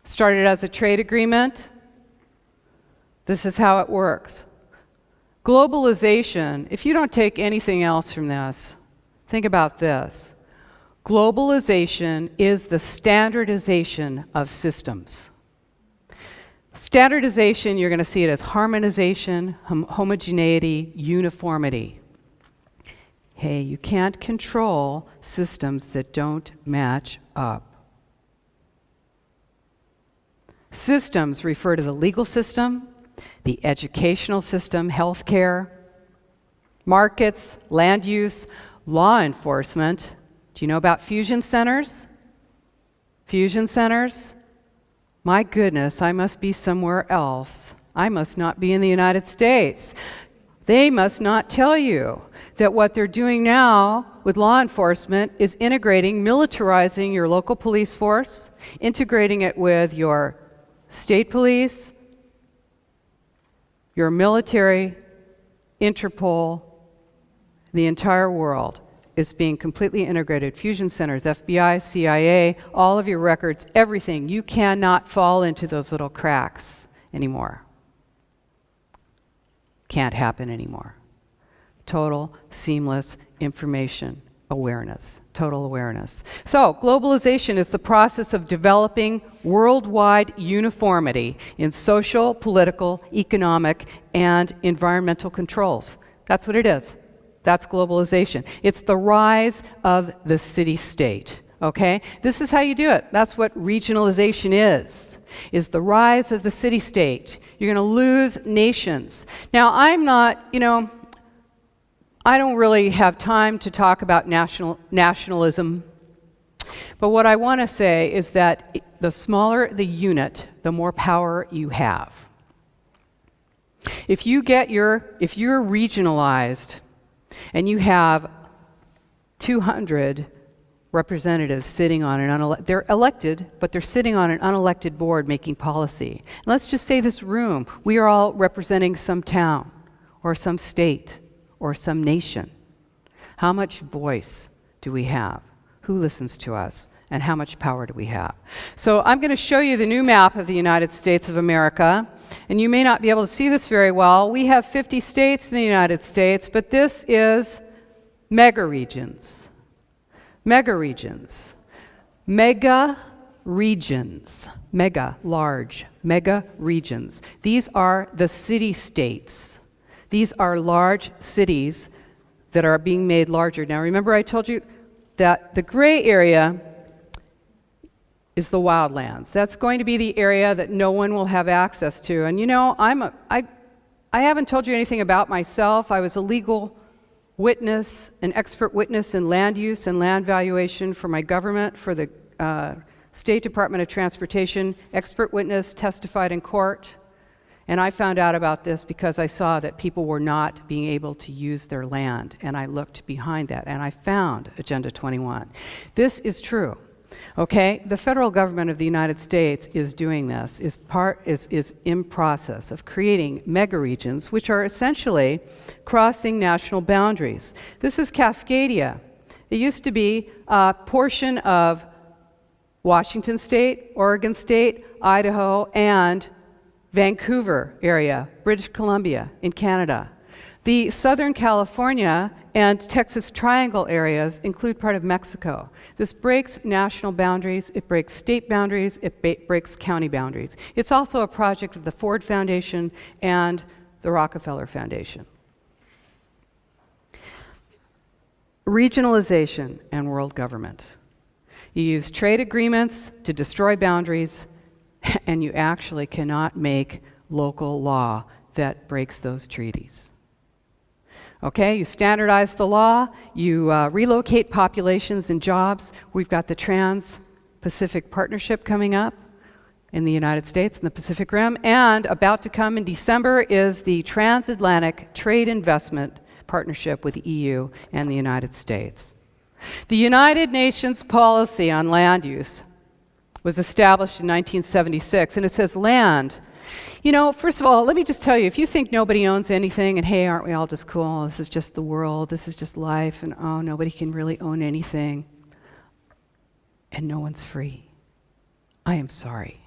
Speaker 1: Started as a trade agreement. This is how it works. Globalization, if you don't take anything else from this, think about this. Globalization is the standardization of systems. Standardization, you're going to see it as harmonization, homogeneity, uniformity. Hey, you can't control systems that don't match up. Systems refer to the legal system, the educational system, healthcare, markets, land use, law enforcement. Do you know about fusion centers? Fusion centers? My goodness, I must be somewhere else. I must not be in the United States. They must not tell you that what they're doing now with law enforcement is integrating, militarizing your local police force, integrating it with your state police, your military, Interpol, the entire world. is being completely integrated. Fusion centers, FBI, CIA, all of your records, everything. You cannot fall into those little cracks anymore. Can't happen anymore. Total, seamless information awareness, total awareness. So, globalization is the process of developing worldwide uniformity in social, political, economic, and environmental controls. That's what it is. That's globalization. It's the rise of the city-state, okay? This is how you do it. That's what regionalization is the rise of the city-state. You're going to lose nations. Now, I'm not, I don't really have time to talk about nationalism, but what I want to say is that the smaller the unit, the more power you have. If you're regionalized and you have 200 representatives sitting on they're elected, but they're sitting on an unelected board making policy. And let's just say this room, we are all representing some town or some state or some nation. How much voice do we have? Who listens to us? And how much power do we have? So I'm going to show you the new map of the United States of America. And you may not be able to see this very well. We have 50 states in the United States, but this is mega regions. Mega regions. Mega regions. Mega, large. Mega regions. These are the city-states. These are large cities that are being made larger. Now remember I told you that the gray area is the wildlands. That's going to be the area that no one will have access to. And I haven't told you anything about myself. I was a legal witness, an expert witness in land use and land valuation for my government, for the State Department of Transportation. Expert witness, testified in court. And I found out about this because I saw that people were not being able to use their land. And I looked behind that and I found Agenda 21. This is true. Okay, the federal government of the United States is doing this, is in process of creating mega regions, which are essentially crossing national boundaries. This is Cascadia. It used to be a portion of Washington State, Oregon State, Idaho, and Vancouver area, British Columbia in Canada. The Southern California and Texas Triangle areas include part of Mexico. This breaks national boundaries, it breaks state boundaries, it breaks county boundaries. It's also a project of the Ford Foundation and the Rockefeller Foundation. Regionalization and world government. You use trade agreements to destroy boundaries, and you actually cannot make local law that breaks those treaties. Okay, you standardize the law, you relocate populations and jobs. We've got the Trans-Pacific Partnership coming up in the United States and the Pacific Rim, and about to come in December is the Transatlantic Trade Investment Partnership with the EU and the United States. The United Nations policy on land use was established in 1976, and it says land. First of all, let me just tell you, if you think nobody owns anything, and hey, aren't we all just cool? This is just the world, this is just life, and oh, nobody can really own anything, and no one's free. I am sorry.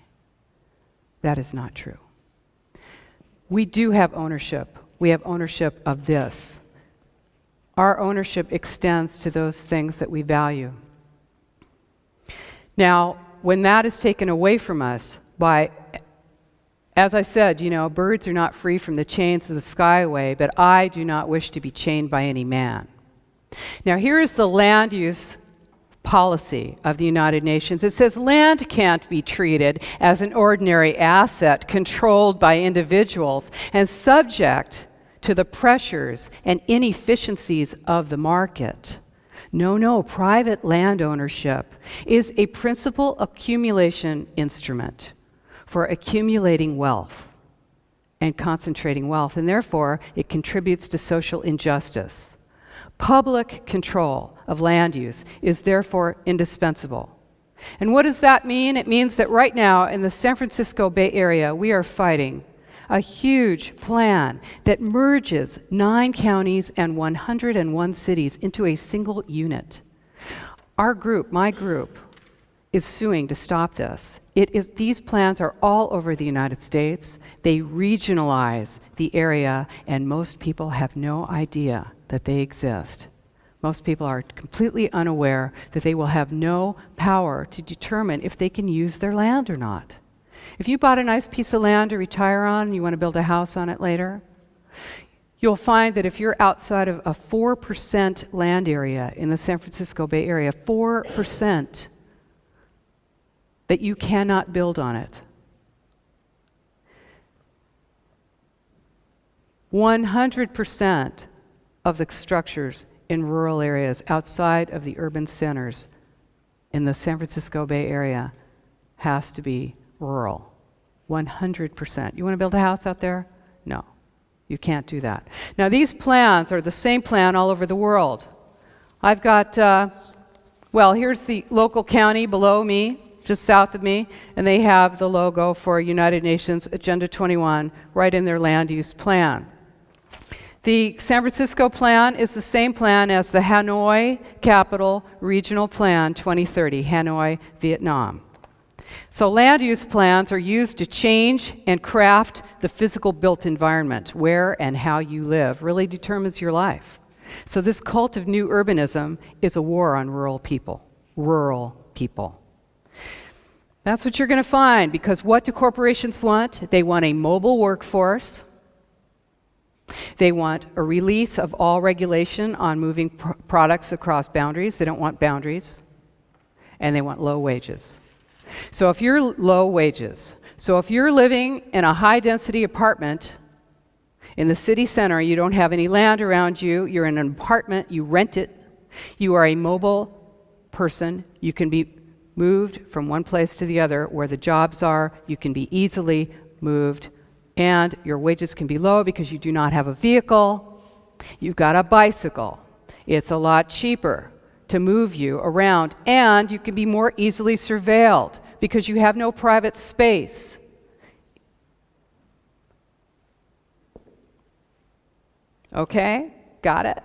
Speaker 1: That is not true. We do have ownership. We have ownership of this. Our ownership extends to those things that we value. Now, when that is taken away from us by, as I said, birds are not free from the chains of the skyway, but I do not wish to be chained by any man. Now, here is the land use policy of the United Nations. It says land can't be treated as an ordinary asset controlled by individuals and subject to the pressures and inefficiencies of the market. No, private land ownership is a principal accumulation instrument for accumulating wealth and concentrating wealth, and therefore it contributes to social injustice. Public control of land use is therefore indispensable. And what does that mean? It means that right now in the San Francisco Bay Area, we are fighting a huge plan that merges 9 counties and 101 cities into a single unit. Our group, my group, is suing to stop this. These plans are all over the United States. They regionalize the area, and most people have no idea that they exist. Most people are completely unaware that they will have no power to determine if they can use their land or not. If you bought a nice piece of land to retire on and you want to build a house on it later, you'll find that if you're outside of a 4% land area in the San Francisco Bay Area, 4%, that you cannot build on it. 100% of the structures in rural areas outside of the urban centers in the San Francisco Bay Area has to be rural. 100%. You want to build a house out there? No, you can't do that. Now, these plans are the same plan all over the world. I've got, here's the local county below me, just south of me, and they have the logo for United Nations Agenda 21 right in their land use plan. The San Francisco plan is the same plan as the Hanoi Capital Regional Plan 2030, Hanoi, Vietnam. So land use plans are used to change and craft the physical built environment. Where and how you live really determines your life. So this cult of new urbanism is a war on rural people. Rural people. That's what you're going to find, because what do corporations want? They want a mobile workforce. They want a release of all regulation on moving products across boundaries. They don't want boundaries. And they want low wages. So if you're low wages, so if you're living in a high-density apartment in the city center, you don't have any land around you, you're in an apartment, you rent it, you are a mobile person, you can be moved from one place to the other where the jobs are, you can be easily moved, and your wages can be low because you do not have a vehicle, you've got a bicycle. It's a lot cheaper to move you around, and you can be more easily surveilled because you have no private space. Okay? Got it?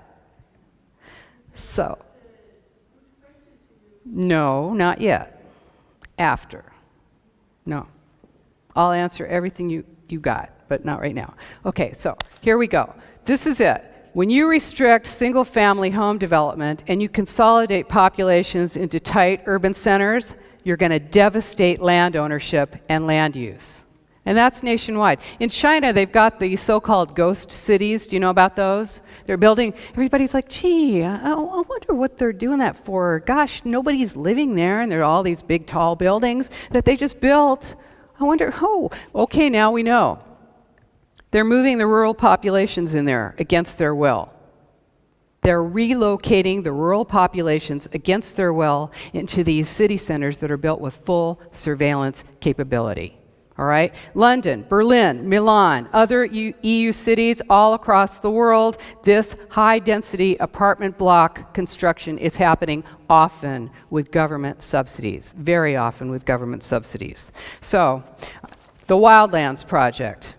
Speaker 1: So, no, not yet. After. No. I'll answer everything you got, but not right now. Okay, so here we go. This is it. When you restrict single-family home development and you consolidate populations into tight urban centers, you're going to devastate land ownership and land use. And that's nationwide. In China, they've got the so-called ghost cities. Do you know about those? They're building, everybody's like, gee, I wonder what they're doing that for. Gosh, nobody's living there, and there are all these big, tall buildings that they just built. I wonder, okay, now we know. They're moving the rural populations in there against their will. They're relocating the rural populations against their will into these city centers that are built with full surveillance capability. All right? London, Berlin, Milan, other EU cities all across the world, this high-density apartment block construction is happening often with government subsidies, very often with government subsidies. So, the Wildlands Project.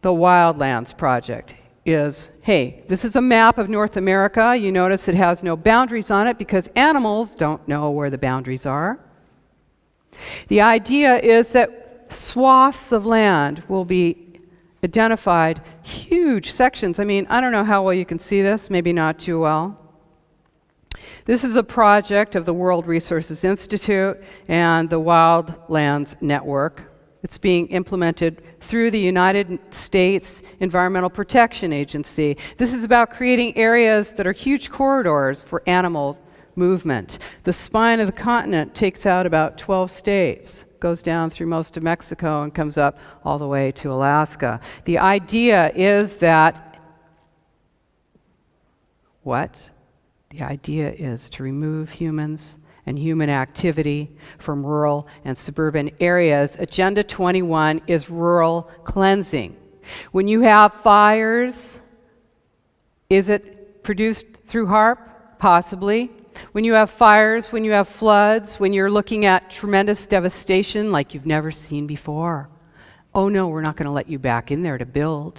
Speaker 1: The Wildlands Project is, hey, this is a map of North America. You notice it has no boundaries on it because animals don't know where the boundaries are. The idea is that swaths of land will be identified, huge sections. I mean, I don't know how well you can see this, maybe not too well. This is a project of the World Resources Institute and the Wildlands Network. It's being implemented through the United States Environmental Protection Agency. This is about creating areas that are huge corridors for animal movement. The spine of the continent takes out about 12 states, goes down through most of Mexico and comes up all the way to Alaska. The idea is that, The idea is to remove humans and human activity from rural and suburban areas. Agenda 21 is rural cleansing. When you have fires, is it produced through HARP? Possibly. When you have fires, when you have floods, when you're looking at tremendous devastation like you've never seen before, Oh no, we're not going to let you back in there to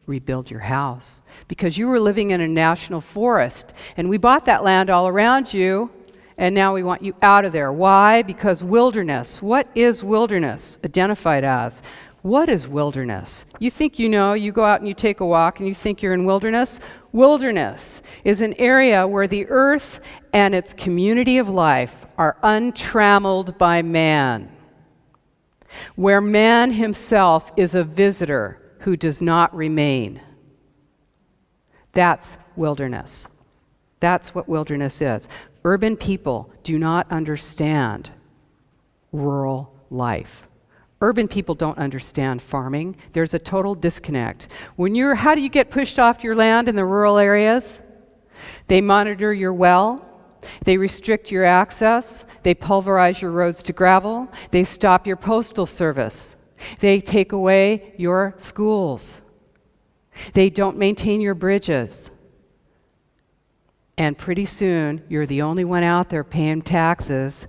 Speaker 1: rebuild your house, because you were living in a national forest, and we bought that land all around you, and now we want you out of there. Why? Because wilderness. What is wilderness identified as? What is wilderness? You think you know, you go out and you take a walk and you think you're in wilderness? Wilderness is an area where the earth and its community of life are untrammeled by man, where man himself is a visitor who does not remain. That's wilderness. That's what wilderness is. Urban people do not understand rural life. Urban people don't understand farming. There's a total disconnect. How do you get pushed off your land in the rural areas? They monitor your well. They restrict your access. They pulverize your roads to gravel. They stop your postal service. They take away your schools. They don't maintain your bridges. And pretty soon, you're the only one out there paying taxes,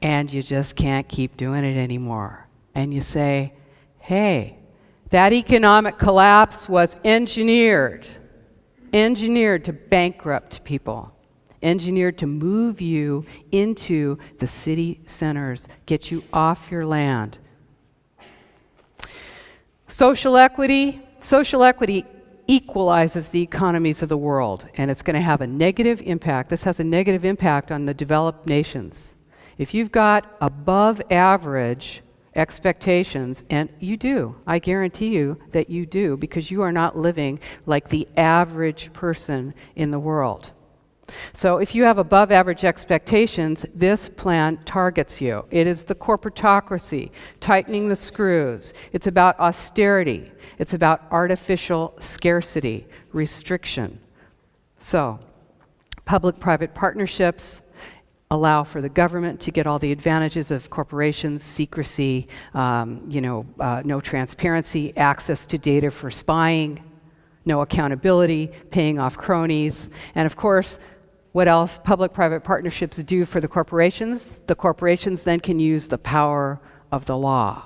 Speaker 1: and you just can't keep doing it anymore. And you say, hey, that economic collapse was engineered to bankrupt people, engineered to move you into the city centers, get you off your land. Social equity equalizes the economies of the world, and it's going to have a negative impact. This has a negative impact on the developed nations. If you've got above average expectations, and you do, I guarantee you that you do, because you are not living like the average person in the world. So if you have above average expectations, this plan targets you. It is the corporatocracy, tightening the screws. It's about austerity. It's about artificial scarcity, restriction. So, public-private partnerships allow for the government to get all the advantages of corporations, secrecy, no transparency, access to data for spying, no accountability, paying off cronies, and of course, what else public-private partnerships do for the corporations? The corporations then can use the power of the law,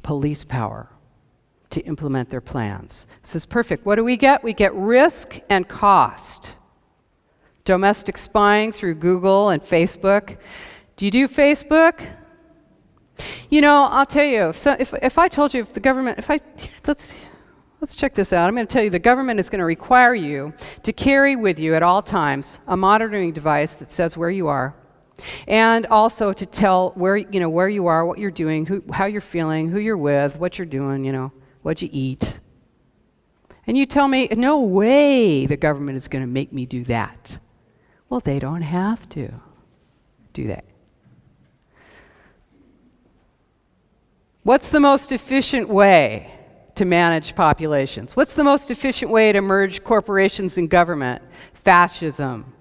Speaker 1: police power, to implement their plans. This is perfect. What do we get? We get risk and cost. Domestic spying through Google and Facebook. Do you do Facebook? You know, I'll tell you, if I told you, if the government, let's check this out. I'm going to tell you the government is going to require you to carry with you at all times a monitoring device that says where you are, and also to tell where you are, what you're doing, how you're feeling, who you're with, what you're doing, what you eat. And you tell me, no way the government is going to make me do that. Well, they don't have to do that. What's the most efficient way to manage populations? What's the most efficient way to merge corporations and government? Fascism.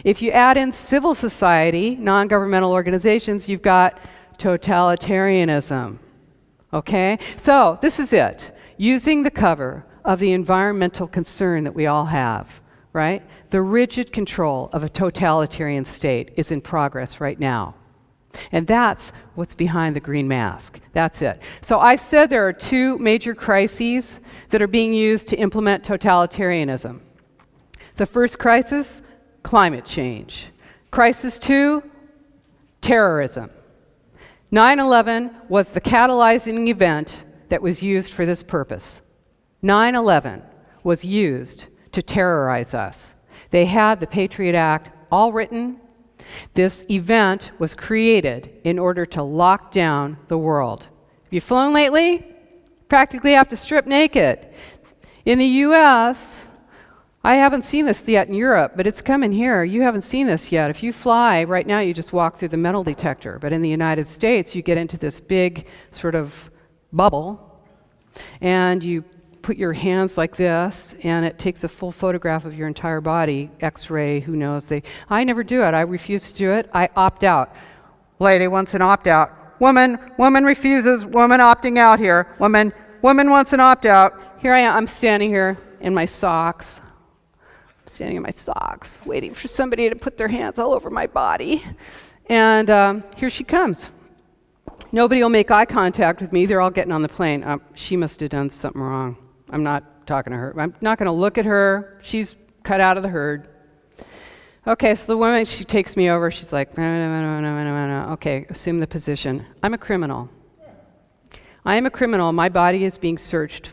Speaker 1: If you add in civil society, non-governmental organizations, you've got totalitarianism. Okay? So, this is it. Using the cover of the environmental concern that we all have, right? The rigid control of a totalitarian state is in progress right now. And that's what's behind the green mask. That's it. So I said there are two major crises that are being used to implement totalitarianism. The first crisis, climate change. Crisis 2, terrorism. 9/11 was the catalyzing event that was used for this purpose. 9/11 was used to terrorize us. They had the Patriot Act all written. This event was created in order to lock down the world. Have you flown lately? Practically have to strip naked. In the US, I haven't seen this yet in Europe, but it's coming here. You haven't seen this yet. If you fly, right now you just walk through the metal detector. But in the United States, you get into this big sort of bubble, and you put your hands like this, and it takes a full photograph of your entire body, X-ray, who knows. I never do it. I refuse to do it. I opt out. Lady wants an opt-out. Woman refuses. Woman opting out here. Woman wants an opt-out. Here I am. I'm standing here in my socks. I'm standing in my socks, waiting for somebody to put their hands all over my body. And here she comes. Nobody will make eye contact with me. They're all getting on the plane. She must have done something wrong. I'm not talking to her. I'm not going to look at her. She's cut out of the herd. Okay, so the woman, she takes me over. She's like, no. Okay, assume the position. I'm a criminal. I am a criminal. My body is being searched.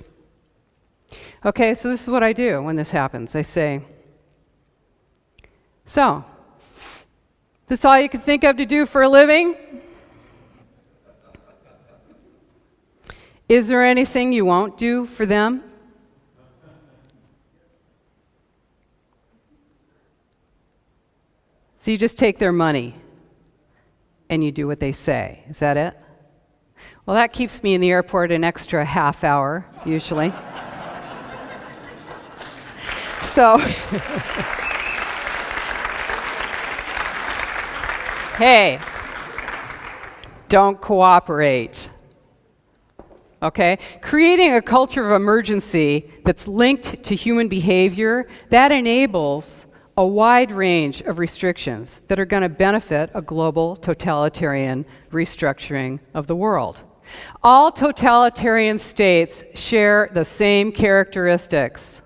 Speaker 1: Okay, so this is what I do when this happens. I say, so, this all you can think of to do for a living? Is there anything you won't do for them? So you just take their money and you do what they say. Is that it? Well, that keeps me in the airport an extra half hour, usually. So, hey, don't cooperate. Okay? Creating a culture of emergency that's linked to human behavior, that enables a wide range of restrictions that are going to benefit a global totalitarian restructuring of the world. All totalitarian states share the same characteristics: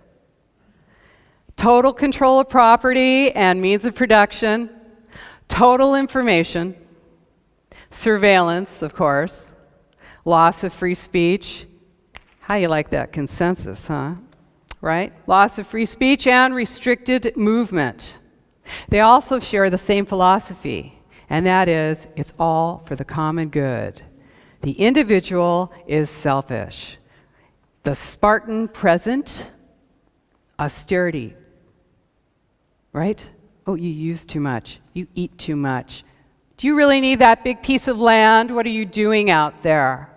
Speaker 1: total control of property and means of production, total information, surveillance, of course, loss of free speech. How you like that consensus, huh? Right? Loss of free speech and restricted movement. They also share the same philosophy, and that is, it's all for the common good. The individual is selfish. The Spartan present, austerity. Right? Oh, you use too much. You eat too much. Do you really need that big piece of land? What are you doing out there?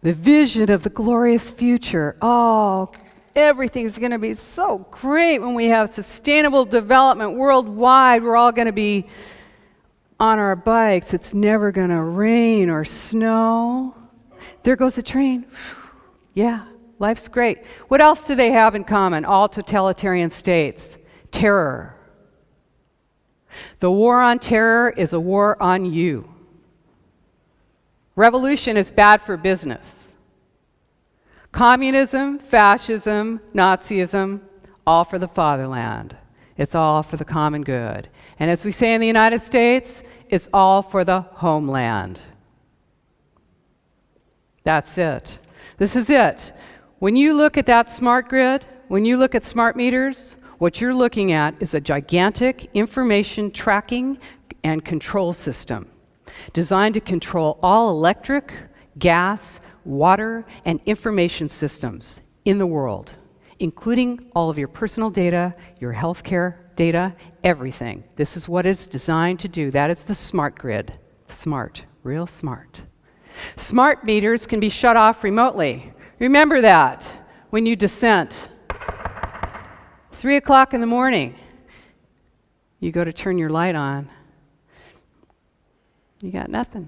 Speaker 1: The vision of the glorious future. Oh, everything's going to be so great when we have sustainable development worldwide. We're all going to be on our bikes. It's never going to rain or snow. There goes the train. Yeah, life's great. What else do they have in common? All totalitarian states. Terror. The war on terror is a war on you. Revolution is bad for business. Communism, fascism, Nazism, all for the fatherland. It's all for the common good. And as we say in the United States, it's all for the homeland. That's it. This is it. When you look at that smart grid, when you look at smart meters, what you're looking at is a gigantic information tracking and control system designed to control all electric, gas, water, and information systems in the world, including all of your personal data, your healthcare data, everything. This is what it's designed to do. That is the smart grid. Smart, real smart. Smart meters can be shut off remotely. Remember that when you dissent. 3 o'clock in the morning, you go to turn your light on. You got nothing.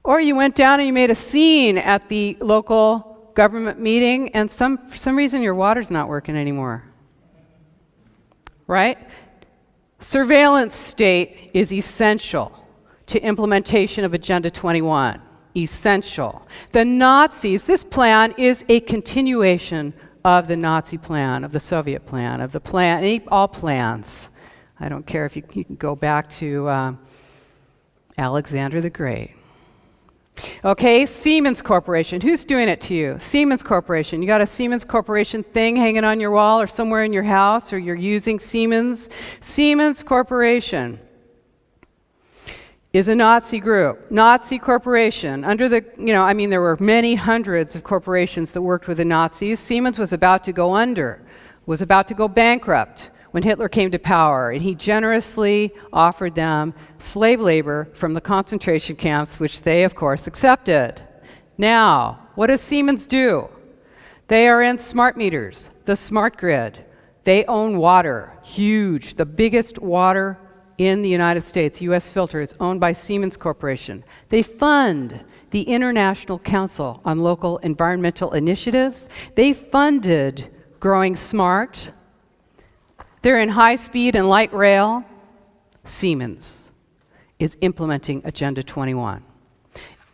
Speaker 1: Or you went down and you made a scene at the local government meeting, and for some reason your water's not working anymore. Right? Surveillance state is essential to implementation of Agenda 21. Essential. The Nazis, this plan is a continuation of the Nazi plan, of the Soviet plan, of the plan, all plans. I don't care if you can go back to Alexander the Great. Okay, Siemens Corporation. Who's doing it to you? Siemens Corporation. You got a Siemens Corporation thing hanging on your wall or somewhere in your house, or you're using Siemens? Siemens Corporation is a Nazi group. Nazi corporation. Under the, there were many hundreds of corporations that worked with the Nazis. Siemens was about to go under, was about to go bankrupt when Hitler came to power, and he generously offered them slave labor from the concentration camps, which they, of course, accepted. Now, what does Siemens do? They are in smart meters, the smart grid. They own water, huge, the biggest water in the United States. U.S. Filter is owned by Siemens Corporation. They fund the International Council on Local Environmental Initiatives. They funded Growing Smart. They're in high speed and light rail. Siemens. is implementing Agenda 21.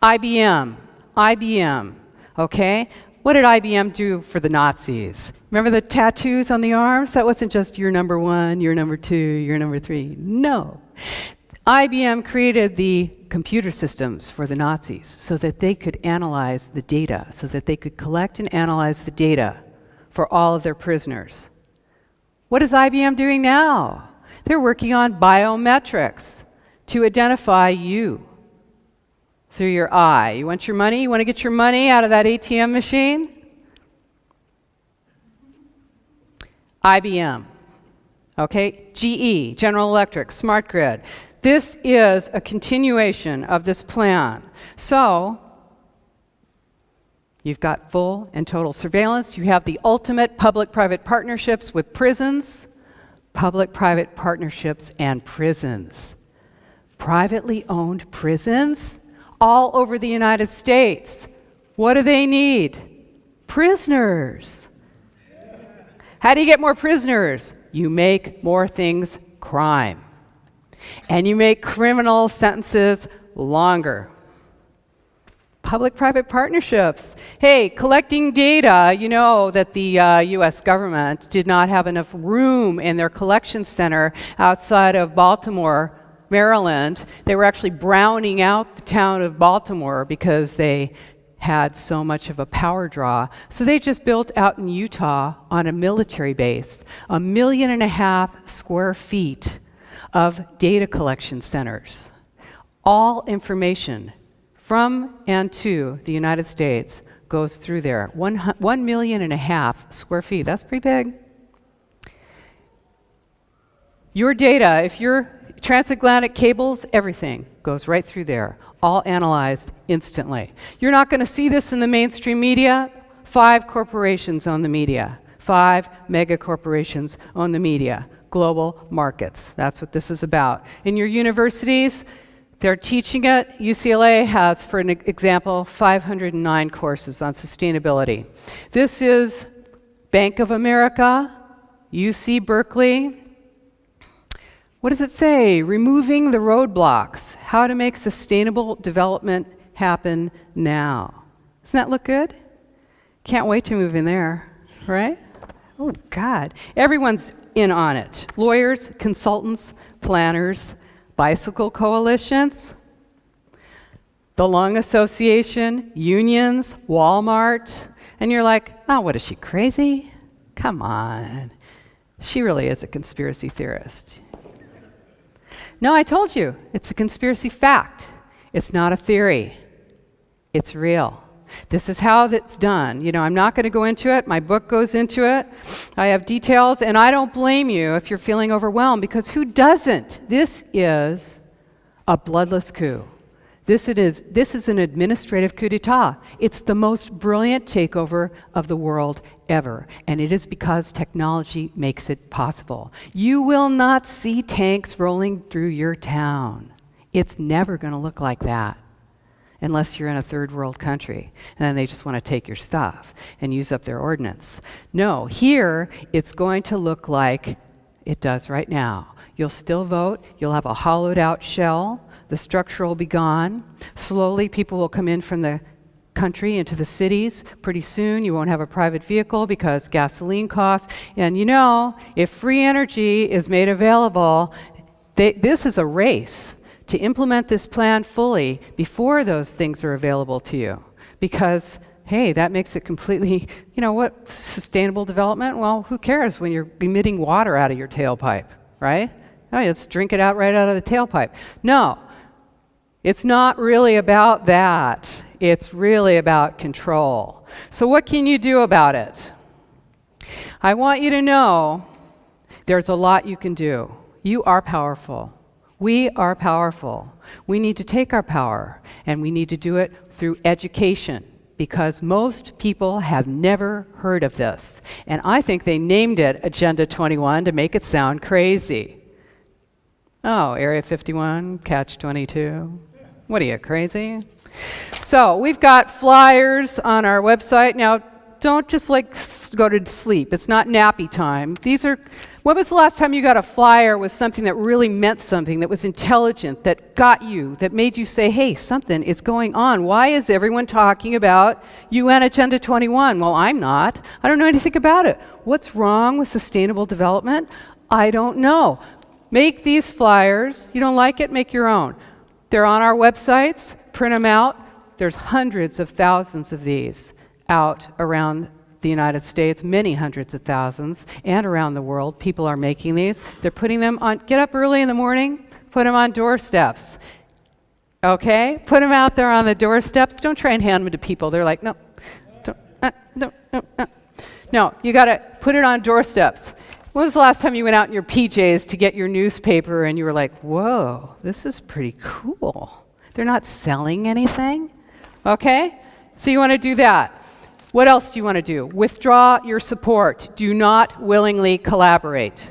Speaker 1: IBM, okay? What did IBM do for the Nazis? Remember the tattoos on the arms? That wasn't just you're number 1, you're number 2, you're number 3. No. IBM created the computer systems for the Nazis so that they could analyze the data, so that they could collect and analyze the data for all of their prisoners. What is IBM doing now? They're working on biometrics to identify you through your eye. You want your money? You want to get your money out of that ATM machine? IBM. Okay? GE, General Electric, Smart Grid. This is a continuation of this plan. So, you've got full and total surveillance. You have the ultimate public-private partnerships with prisons, public-private partnerships and prisons. Privately owned prisons all over the United States. What do they need? Prisoners. How do you get more prisoners? You make more things crime. And you make criminal sentences longer. Public-private partnerships. Hey, collecting data, you know that the US government did not have enough room in their collection center outside of Baltimore, Maryland. They were actually browning out the town of Baltimore because they had so much of a power draw. So they just built out in Utah on a military base, 1.5 million square feet of data collection centers. All information from and to the United States goes through there. 1.5 million square feet, that's pretty big. Your data, if your transatlantic cables, everything goes right through there, all analyzed instantly. You're not going to see this in the mainstream media. 5 corporations own the media. 5 mega corporations own the media. Global markets. That's what this is about. In your universities, they're teaching it. UCLA has, for an example, 509 courses on sustainability. This is Bank of America, UC Berkeley. What does it say? Removing the roadblocks. How to make sustainable development happen now. Doesn't that look good? Can't wait to move in there, right? Oh, God. Everyone's in on it. Lawyers, consultants, planners, bicycle coalitions, the Lung Association, unions, Walmart. And you're like, oh, what is she, crazy? Come on. She really is a conspiracy theorist. No, I told you, it's a conspiracy fact. It's not a theory. It's real. This is how it's done. You know, I'm not going to go into it. My book goes into it. I have details, and I don't blame you if you're feeling overwhelmed, because who doesn't? This is a bloodless coup. This is an administrative coup d'etat. It's the most brilliant takeover of the world ever, and it is because technology makes it possible. You will not see tanks rolling through your town. It's never going to look like that, unless you're in a third world country, and then they just want to take your stuff and use up their ordnance. No, here it's going to look like it does right now. You'll still vote, you'll have a hollowed out shell, the structure will be gone. Slowly people will come in from the country into the cities. Pretty soon you won't have a private vehicle because gasoline costs. And you know, if free energy is made available, this is a race to implement this plan fully before those things are available to you. Because, hey, that makes it completely, you know what, sustainable development? Well, who cares when you're emitting water out of your tailpipe, right? Oh, let's drink it out right out of the tailpipe. No, it's not really about that. It's really about control. So what can you do about it? I want you to know there's a lot you can do. You are powerful. We are powerful. We need to take our power, and we need to do it through education, because most people have never heard of this. And I think they named it Agenda 21 to make it sound crazy. Oh, Area 51, Catch 22. What are you, crazy? So we've got flyers on our website. Now, don't just go to sleep. It's not nappy time. These are When was the last time you got a flyer with something that really meant something, that was intelligent, that got you, that made you say, hey, something is going on? Why is everyone talking about UN Agenda 21? Well, I'm not. I don't know anything about it. What's wrong with sustainable development? I don't know. Make these flyers. You don't like it? Make your own. They're on our websites. Print them out. There's hundreds of thousands of these out around the United States, many hundreds of thousands, and around the world. People are making these. They're putting them on, get up early in the morning, put them on doorsteps. Okay? Put them out there on the doorsteps. Don't try and hand them to people. They're like, no, don't, no. No, you got to put it on doorsteps. When was the last time you went out in your PJs to get your newspaper and you were like, whoa, this is pretty cool. They're not selling anything. Okay? So you want to do that. What else do you want to do? Withdraw your support. Do not willingly collaborate.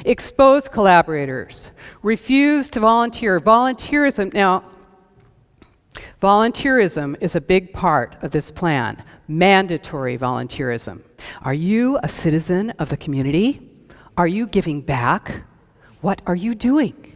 Speaker 1: Expose collaborators. Refuse to volunteer. Volunteerism, now, volunteerism is a big part of this plan. Mandatory volunteerism. Are you a citizen of the community? Are you giving back? What are you doing?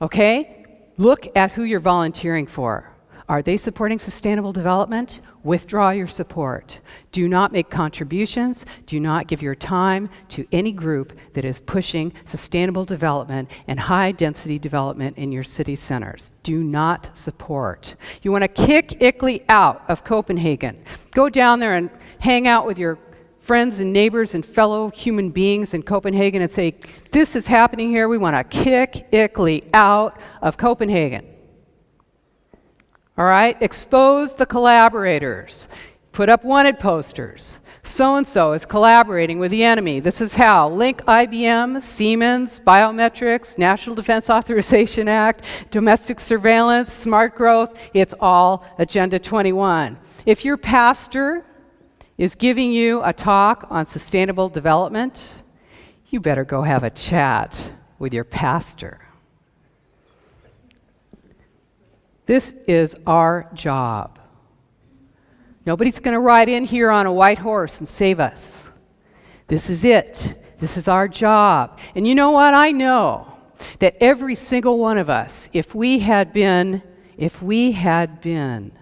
Speaker 1: Okay? Look at who you're volunteering for. Are they supporting sustainable development? Withdraw your support. Do not make contributions. Do not give your time to any group that is pushing sustainable development and high-density development in your city centers. Do not support. You want to kick ICLEI out of Copenhagen. Go down there and hang out with your friends and neighbors and fellow human beings in Copenhagen and say, this is happening here. We want to kick ICLEI out of Copenhagen. All right, expose the collaborators. Put up wanted posters. So-and-so is collaborating with the enemy. This is how. Link IBM, Siemens, biometrics, National Defense Authorization Act, domestic surveillance, smart growth. It's all Agenda 21. If your pastor is giving you a talk on sustainable development, you better go have a chat with your pastor. This is our job. Nobody's going to ride in here on a white horse and save us. This is it. This is our job. And you know what? I know that every single one of us, if we had been, and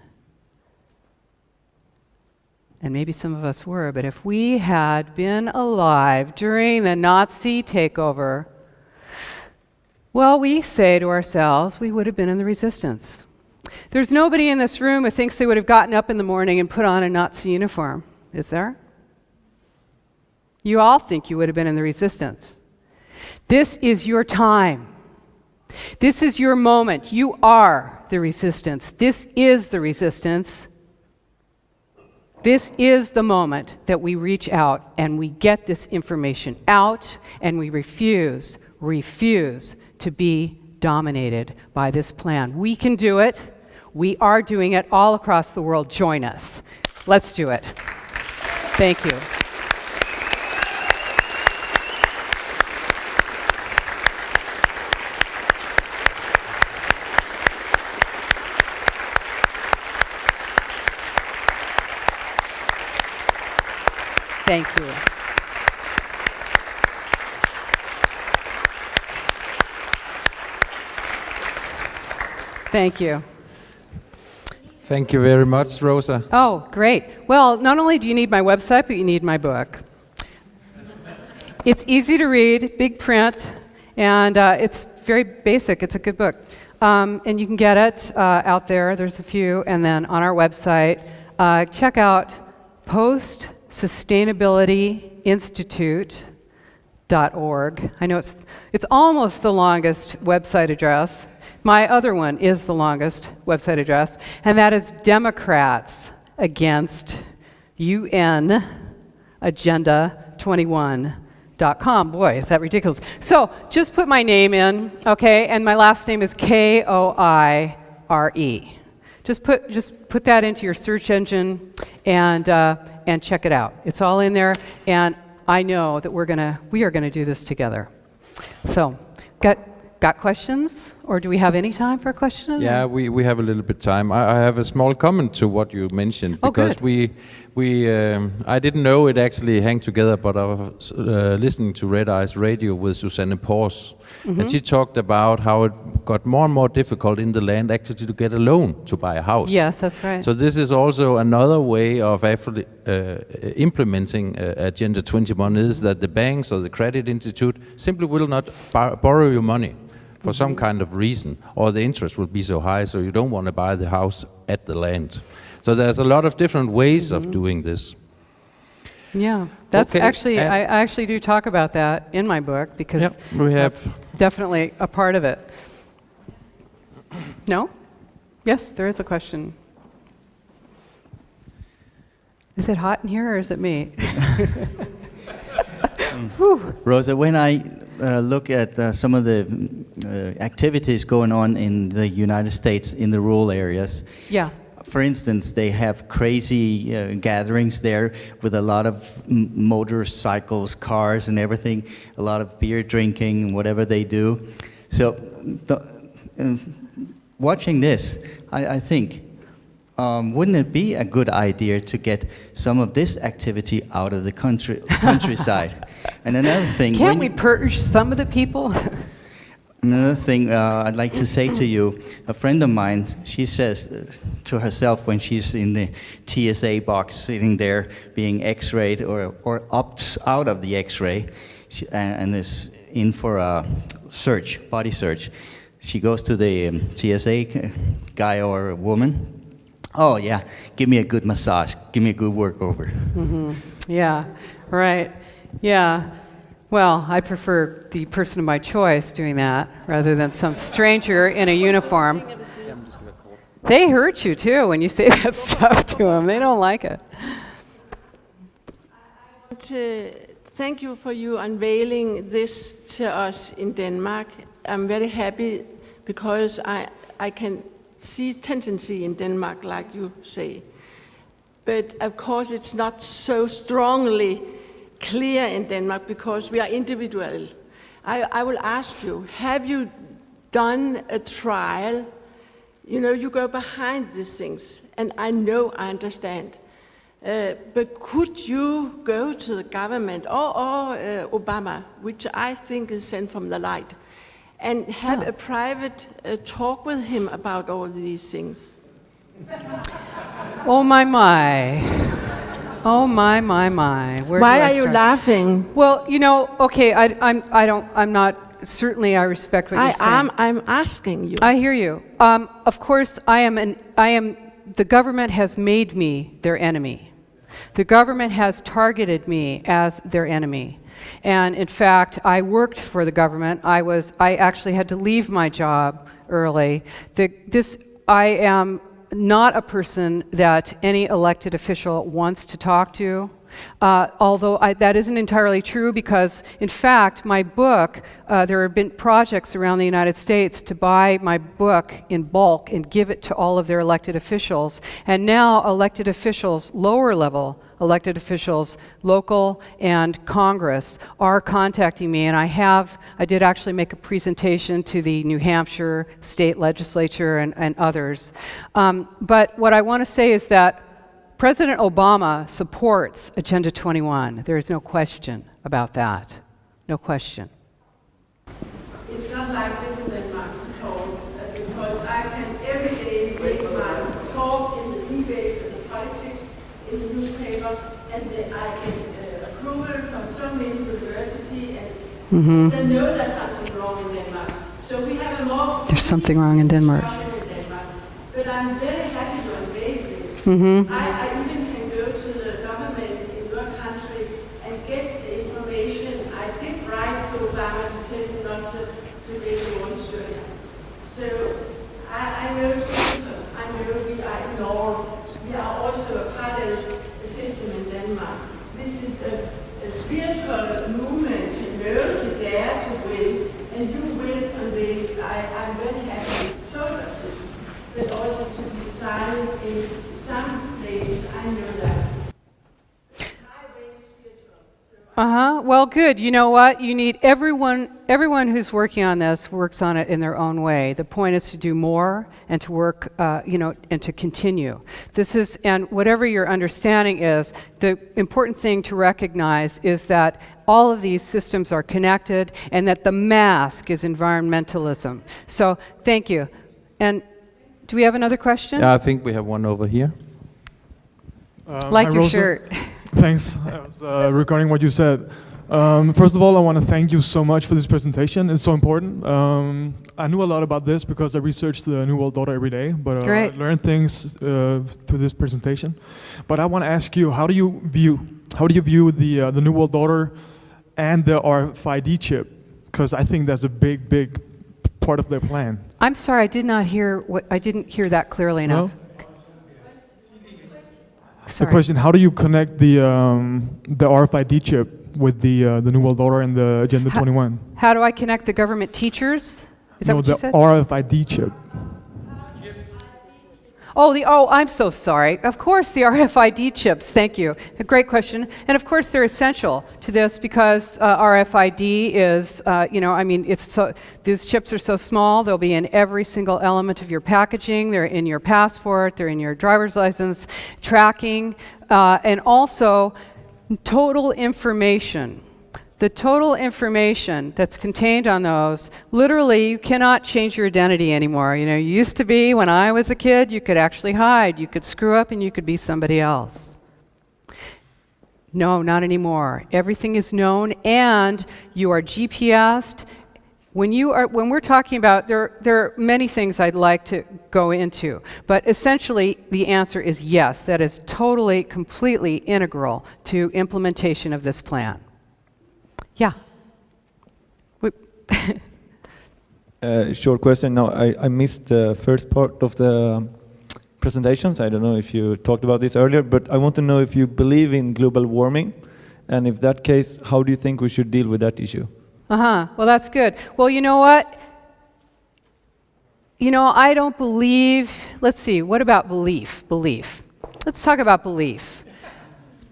Speaker 1: maybe some of us were, but if we had been alive during the Nazi takeover, well, we say to ourselves, we would have been in the resistance. There's nobody in this room who thinks they would have gotten up in the morning and put on a Nazi uniform, is there? You all think you would have been in the resistance. This is your time. This is your moment. You are the resistance. This is the resistance. This is the moment that we reach out and we get this information out and we refuse to be dominated by this plan. We can do it. We are doing it all across the world. Join us. Let's do it. Thank you. Thank you. Thank you.
Speaker 2: Thank you very much, Rosa.
Speaker 1: Oh, great. Well, not only do you need my website, but you need my book. It's easy to read, big print, and it's very basic. It's a good book. And you can get it out there. There's a few. And then on our website, check out postsustainabilityinstitute.org. I know it's almost the longest website address. My other one is the longest website address, and that is Democrats Against UN Agenda 21.com. Boy, is that ridiculous. So just put my name in, okay, and my last name is Koire. Just put that into your search engine and check it out. It's all in there, and I know that we are gonna do this together. So, got questions, or do we have any time for a question?
Speaker 2: Yeah, we have a little bit time. I have a small comment to what you mentioned, because I didn't know it actually hang together, but I was listening to Red Eyes Radio with Susanne Pors, and she talked about how it got more and more difficult in the land actually to get a loan to buy a house.
Speaker 1: Yes, that's right.
Speaker 2: So this is also another way of actually implementing Agenda 21 is that the banks or the credit institute simply will not borrow you money for some kind of reason, or the interest will be so high so you don't want to buy the house at the land. So there's a lot of different ways of doing this.
Speaker 1: Yeah, that's
Speaker 2: Okay,
Speaker 1: actually, I actually do talk about that in my book because
Speaker 2: we have
Speaker 1: that's definitely a part of it. No? Yes, there is a question. Is it hot in here or is it me?
Speaker 3: Rosa, when I look at some of the activities going on in the United States in the rural areas,
Speaker 1: Yeah.
Speaker 3: for instance, they have crazy gatherings there with a lot of motorcycles, cars, and everything, a lot of beer drinking and whatever they do. So, watching this, I think, wouldn't it be a good idea to get some of this activity out of the countryside? And another thing,
Speaker 1: Can't we purge some of the people?
Speaker 3: Another thing I'd like to say to you, a friend of mine, she says to herself when she's in the TSA box sitting there being x-rayed or opts out of the x-ray and is in for a search, body search, she goes to the TSA guy or a woman, oh yeah, give me a good massage, give me a good workover.
Speaker 1: Yeah, right. Yeah. Well, I prefer the person of my choice doing that rather than some stranger in a uniform. They hurt you too when you say that stuff to them. They don't like it.
Speaker 4: Thank you for you unveiling this to us in Denmark. I'm very happy because I can see tendency in Denmark, like you say. But of course, it's not so strongly clear in Denmark because we are individual. I will ask you, have you done a trial? You know, you go behind these things, and I understand. But could you go to the government or Obama, which I think is sent from the light, and have a private talk with him about all these things?
Speaker 1: Oh my. Oh my.
Speaker 4: Why are you laughing?
Speaker 1: Well, you know, okay, I'm not, certainly I respect what you're saying.
Speaker 4: I'm asking you.
Speaker 1: I hear you. Of course, the government has made me their enemy. The government has targeted me as their enemy. And in fact, I worked for the government. I actually had to leave my job early. I am not a person that any elected official wants to talk to, although that isn't entirely true because, in fact, my book, there have been projects around the United States to buy my book in bulk and give it to all of their elected officials. And now elected officials, lower level elected officials, local and Congress, are contacting me, and I did actually make a presentation to the New Hampshire state legislature and others. But what I want to say is that President Obama supports Agenda 21. There is no question about that. No question.
Speaker 4: It's not like this in Denmark at all, because I can every day make my talk in the debate and the politics in the newspaper, and I get approval from so many universities, and they know there's something wrong in Denmark. So we have a more...
Speaker 1: There's something wrong in Denmark.
Speaker 4: But I'm very happy to unveil this. I even can go to the government in your country and get the information. I did write to Obama to tell him not to get the one shirt. So I know it's difficult. I know we are ignored. We are also a parallel system in Denmark. This is a spiritual movement to know, to dare, to win. And you will unveil. I'm very happy to talk about this, but also to be silent in some places. I know that. My way is spiritual, so
Speaker 1: Well, good. You know what? You need everyone who's working on this works on it in their own way. The point is to do more and to work, and to continue. And whatever your understanding is, the important thing to recognize is that all of these systems are connected and that the mask is environmentalism. So, thank you. And do we have another question?
Speaker 2: Yeah, I think we have one over here.
Speaker 1: Like
Speaker 5: hi,
Speaker 1: your
Speaker 5: Rosa.
Speaker 1: shirt.
Speaker 5: Thanks. Regarding what you said, first of all, I want to thank you so much for this presentation. It's so important. I knew a lot about this because I researched the New World Order every day, but I learned things through this presentation. But I want to ask you, how do you view the New World Order and the RFID chip? Because I think that's a big part of their plan.
Speaker 1: I'm sorry, I didn't hear that clearly enough.
Speaker 5: No?
Speaker 1: Sorry.
Speaker 5: The question: how do you connect the RFID chip with the New World Order and the Agenda 21?
Speaker 1: How do I connect the government teachers? Is that what you said?
Speaker 5: No, the RFID chip.
Speaker 1: I'm so sorry. Of course, the RFID chips. Thank you. A great question. And of course, they're essential to this because RFID is, these chips are so small, they'll be in every single element of your packaging. They're in your passport, they're in your driver's license, tracking, and also total information. The total information that's contained on those, literally, you cannot change your identity anymore. You used to be, when I was a kid, you could actually hide. You could screw up and you could be somebody else. No, not anymore. Everything is known and you are GPSed. When we're talking about, there are many things I'd like to go into, but essentially the answer is yes. That is totally, completely integral to implementation of this plan. Yeah.
Speaker 6: Short question. Now, I missed the first part of the presentations. I don't know if you talked about this earlier, but I want to know if you believe in global warming, and if that case, how do you think we should deal with that issue?
Speaker 1: Well, that's good. Well, you know what? I don't believe, let's see, what about belief? Let's talk about belief.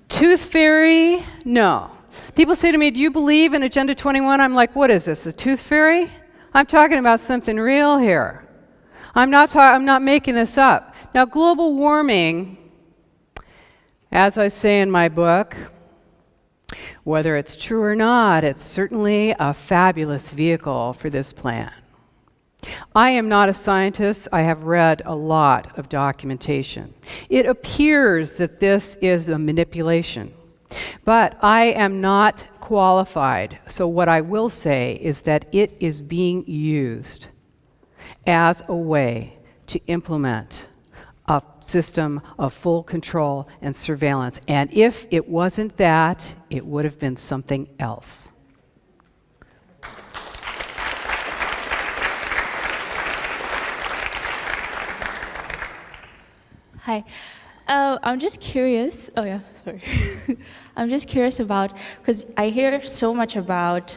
Speaker 1: Tooth fairy? No. People say to me, do you believe in Agenda 21? I'm like, what is this, the tooth fairy? I'm talking about something real here. I'm not making this up. Now, global warming, as I say in my book, whether it's true or not, it's certainly a fabulous vehicle for this plan. I am not a scientist. I have read a lot of documentation. It appears that this is a manipulation. But I am not qualified, so what I will say is that it is being used as a way to implement a system of full control and surveillance. And if it wasn't that, it would have been something else.
Speaker 7: Hi. I'm just curious. Oh yeah, sorry. I'm just curious about, because I hear so much about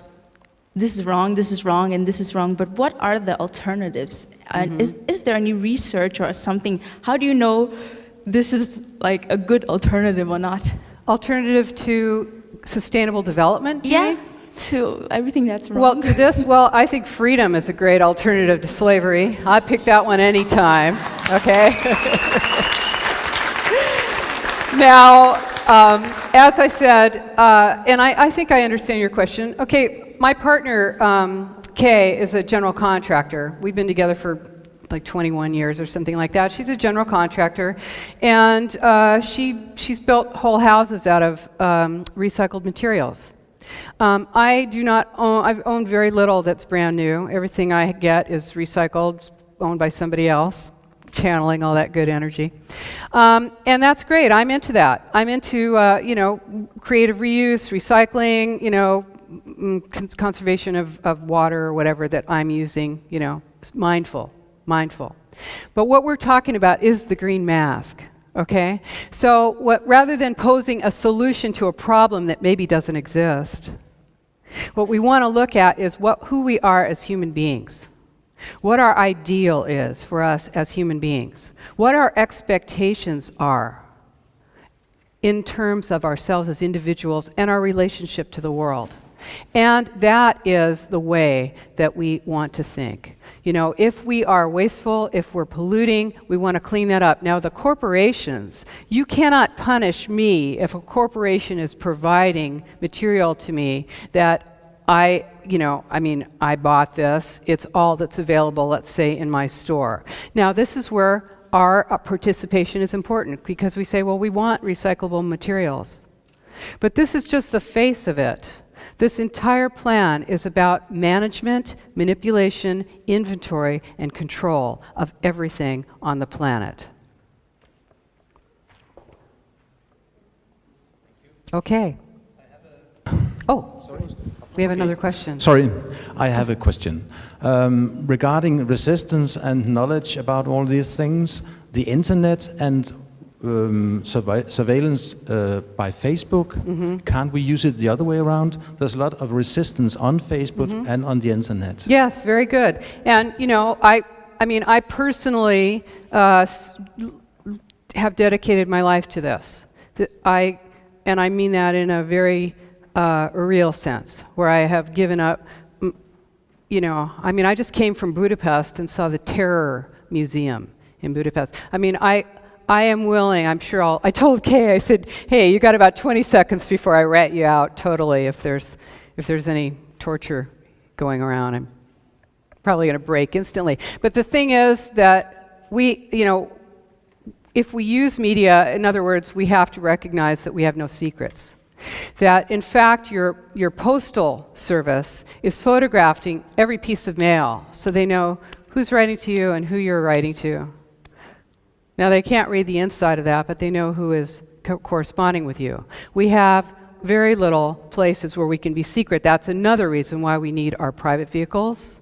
Speaker 7: this is wrong, and this is wrong, but what are the alternatives? And is there any research or something? How do you know this is like a good alternative or not?
Speaker 1: Alternative to sustainable development? do you mean?
Speaker 7: To everything that's wrong.
Speaker 1: Well, to this, I think freedom is a great alternative to slavery. I'd pick that one anytime, okay? Now, as I said, and I think I understand your question. Okay, my partner, Kay, is a general contractor. We've been together for like 21 years or something like that. She's a general contractor, and she's built whole houses out of recycled materials. I do not own, I've owned very little that's brand new. Everything I get is recycled, owned by somebody else, channeling all that good energy. And that's great. I'm into that. I'm into, creative reuse, recycling, conservation of water or whatever that I'm using, mindful. But what we're talking about is the green mask. Okay? So rather than posing a solution to a problem that maybe doesn't exist, what we want to look at is who we are as human beings. What our ideal is for us as human beings. What our expectations are in terms of ourselves as individuals and our relationship to the world. And that is the way that we want to think. You know, if we are wasteful, if we're polluting, we want to clean that up. Now, the corporations, you cannot punish me if a corporation is providing material to me that I bought this, it's all that's available, let's say, in my store. Now, this is where our participation is important, because we say, well, we want recyclable materials. But this is just the face of it. This entire plan is about management, manipulation, inventory, and control of everything on the planet. Okay. We have another question.
Speaker 8: Sorry, I have a question. Regarding resistance and knowledge about all these things, the internet and surveillance by Facebook, can't we use it the other way around? There's a lot of resistance on Facebook and on the internet.
Speaker 1: Yes, very good. And, you know, I personally have dedicated my life to this. And I mean that in a very real sense, where I have given up, you know, I just came from Budapest and saw the Terror Museum in Budapest. I am willing, I'm sure I told Kay, I said, hey, you got about 20 seconds before I rat you out totally if there's any torture going around. I'm probably going to break instantly. But the thing is that if we use media, in other words, we have to recognize that we have no secrets. That, in fact, your postal service is photographing every piece of mail so they know who's writing to you and who you're writing to. Now, they can't read the inside of that, but they know who is corresponding with you. We have very little places where we can be secret. That's another reason why we need our private vehicles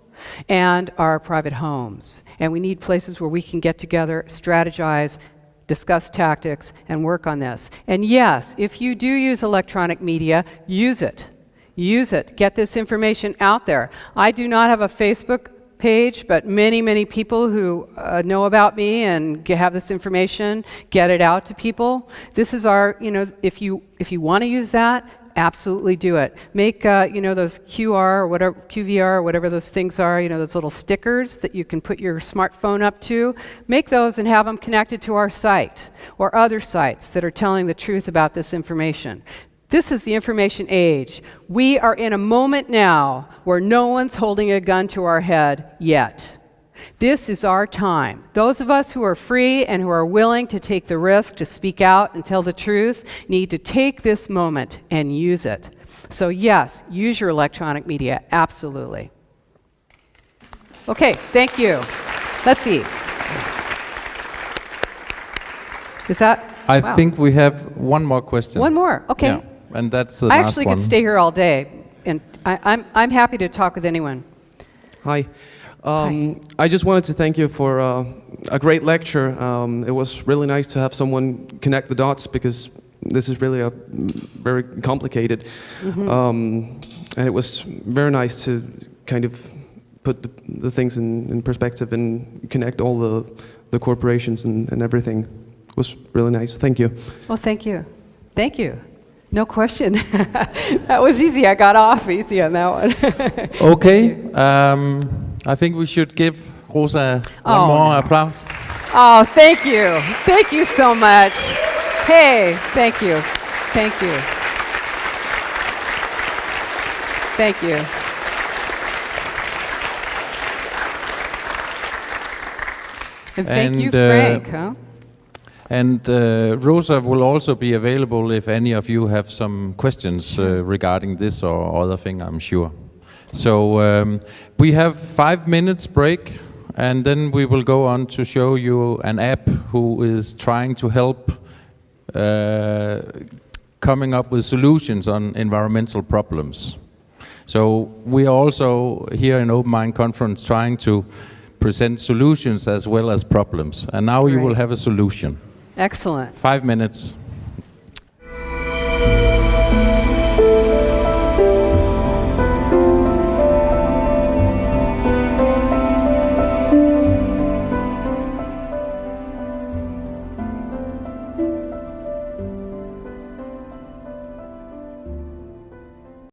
Speaker 1: and our private homes. And we need places where we can get together, strategize, discuss tactics, and work on this. And yes, if you do use electronic media, use it. Use it. Get this information out there. I do not have a Facebook page, but many people who know about me and have this information, get it out to people. This is our, if you want to use that, absolutely do it. Make, those QR or whatever, QVR or whatever those things are, those little stickers that you can put your smartphone up to. Make those and have them connected to our site or other sites that are telling the truth about this information. This is the information age. We are in a moment now where no one's holding a gun to our head yet. This is our time. Those of us who are free and who are willing to take the risk to speak out and tell the truth need to take this moment and use it. So yes, use your electronic media, absolutely. Okay, thank you. Let's see. Is that?
Speaker 2: I think we have one more question.
Speaker 1: One more, okay.
Speaker 2: Yeah, and that's the
Speaker 1: I
Speaker 2: last
Speaker 1: actually
Speaker 2: one.
Speaker 1: could stay here all day, and I'm happy to talk with anyone.
Speaker 9: Hi. I just wanted to thank you for a great lecture. It was really nice to have someone connect the dots, because this is really very complicated. And it was very nice to kind of put the things in perspective and connect all the corporations and everything. It was really nice. Thank you.
Speaker 1: Well, thank you. Thank you. No question. That was easy. I got off easy on that one.
Speaker 2: Okay. I think we should give Rosa one more applause.
Speaker 1: Oh, thank you. Thank you so much. Hey, thank you. Thank you. Thank you. And thank you, Frank.
Speaker 2: And Rosa will also be available if any of you have some questions regarding this or other thing, I'm sure. So we have 5 minutes break, and then we will go on to show you an app who is trying to help coming up with solutions on environmental problems. So we are also here in Open Mind Conference trying to present solutions as well as problems. And now you will have a solution.
Speaker 1: Excellent.
Speaker 2: 5 minutes.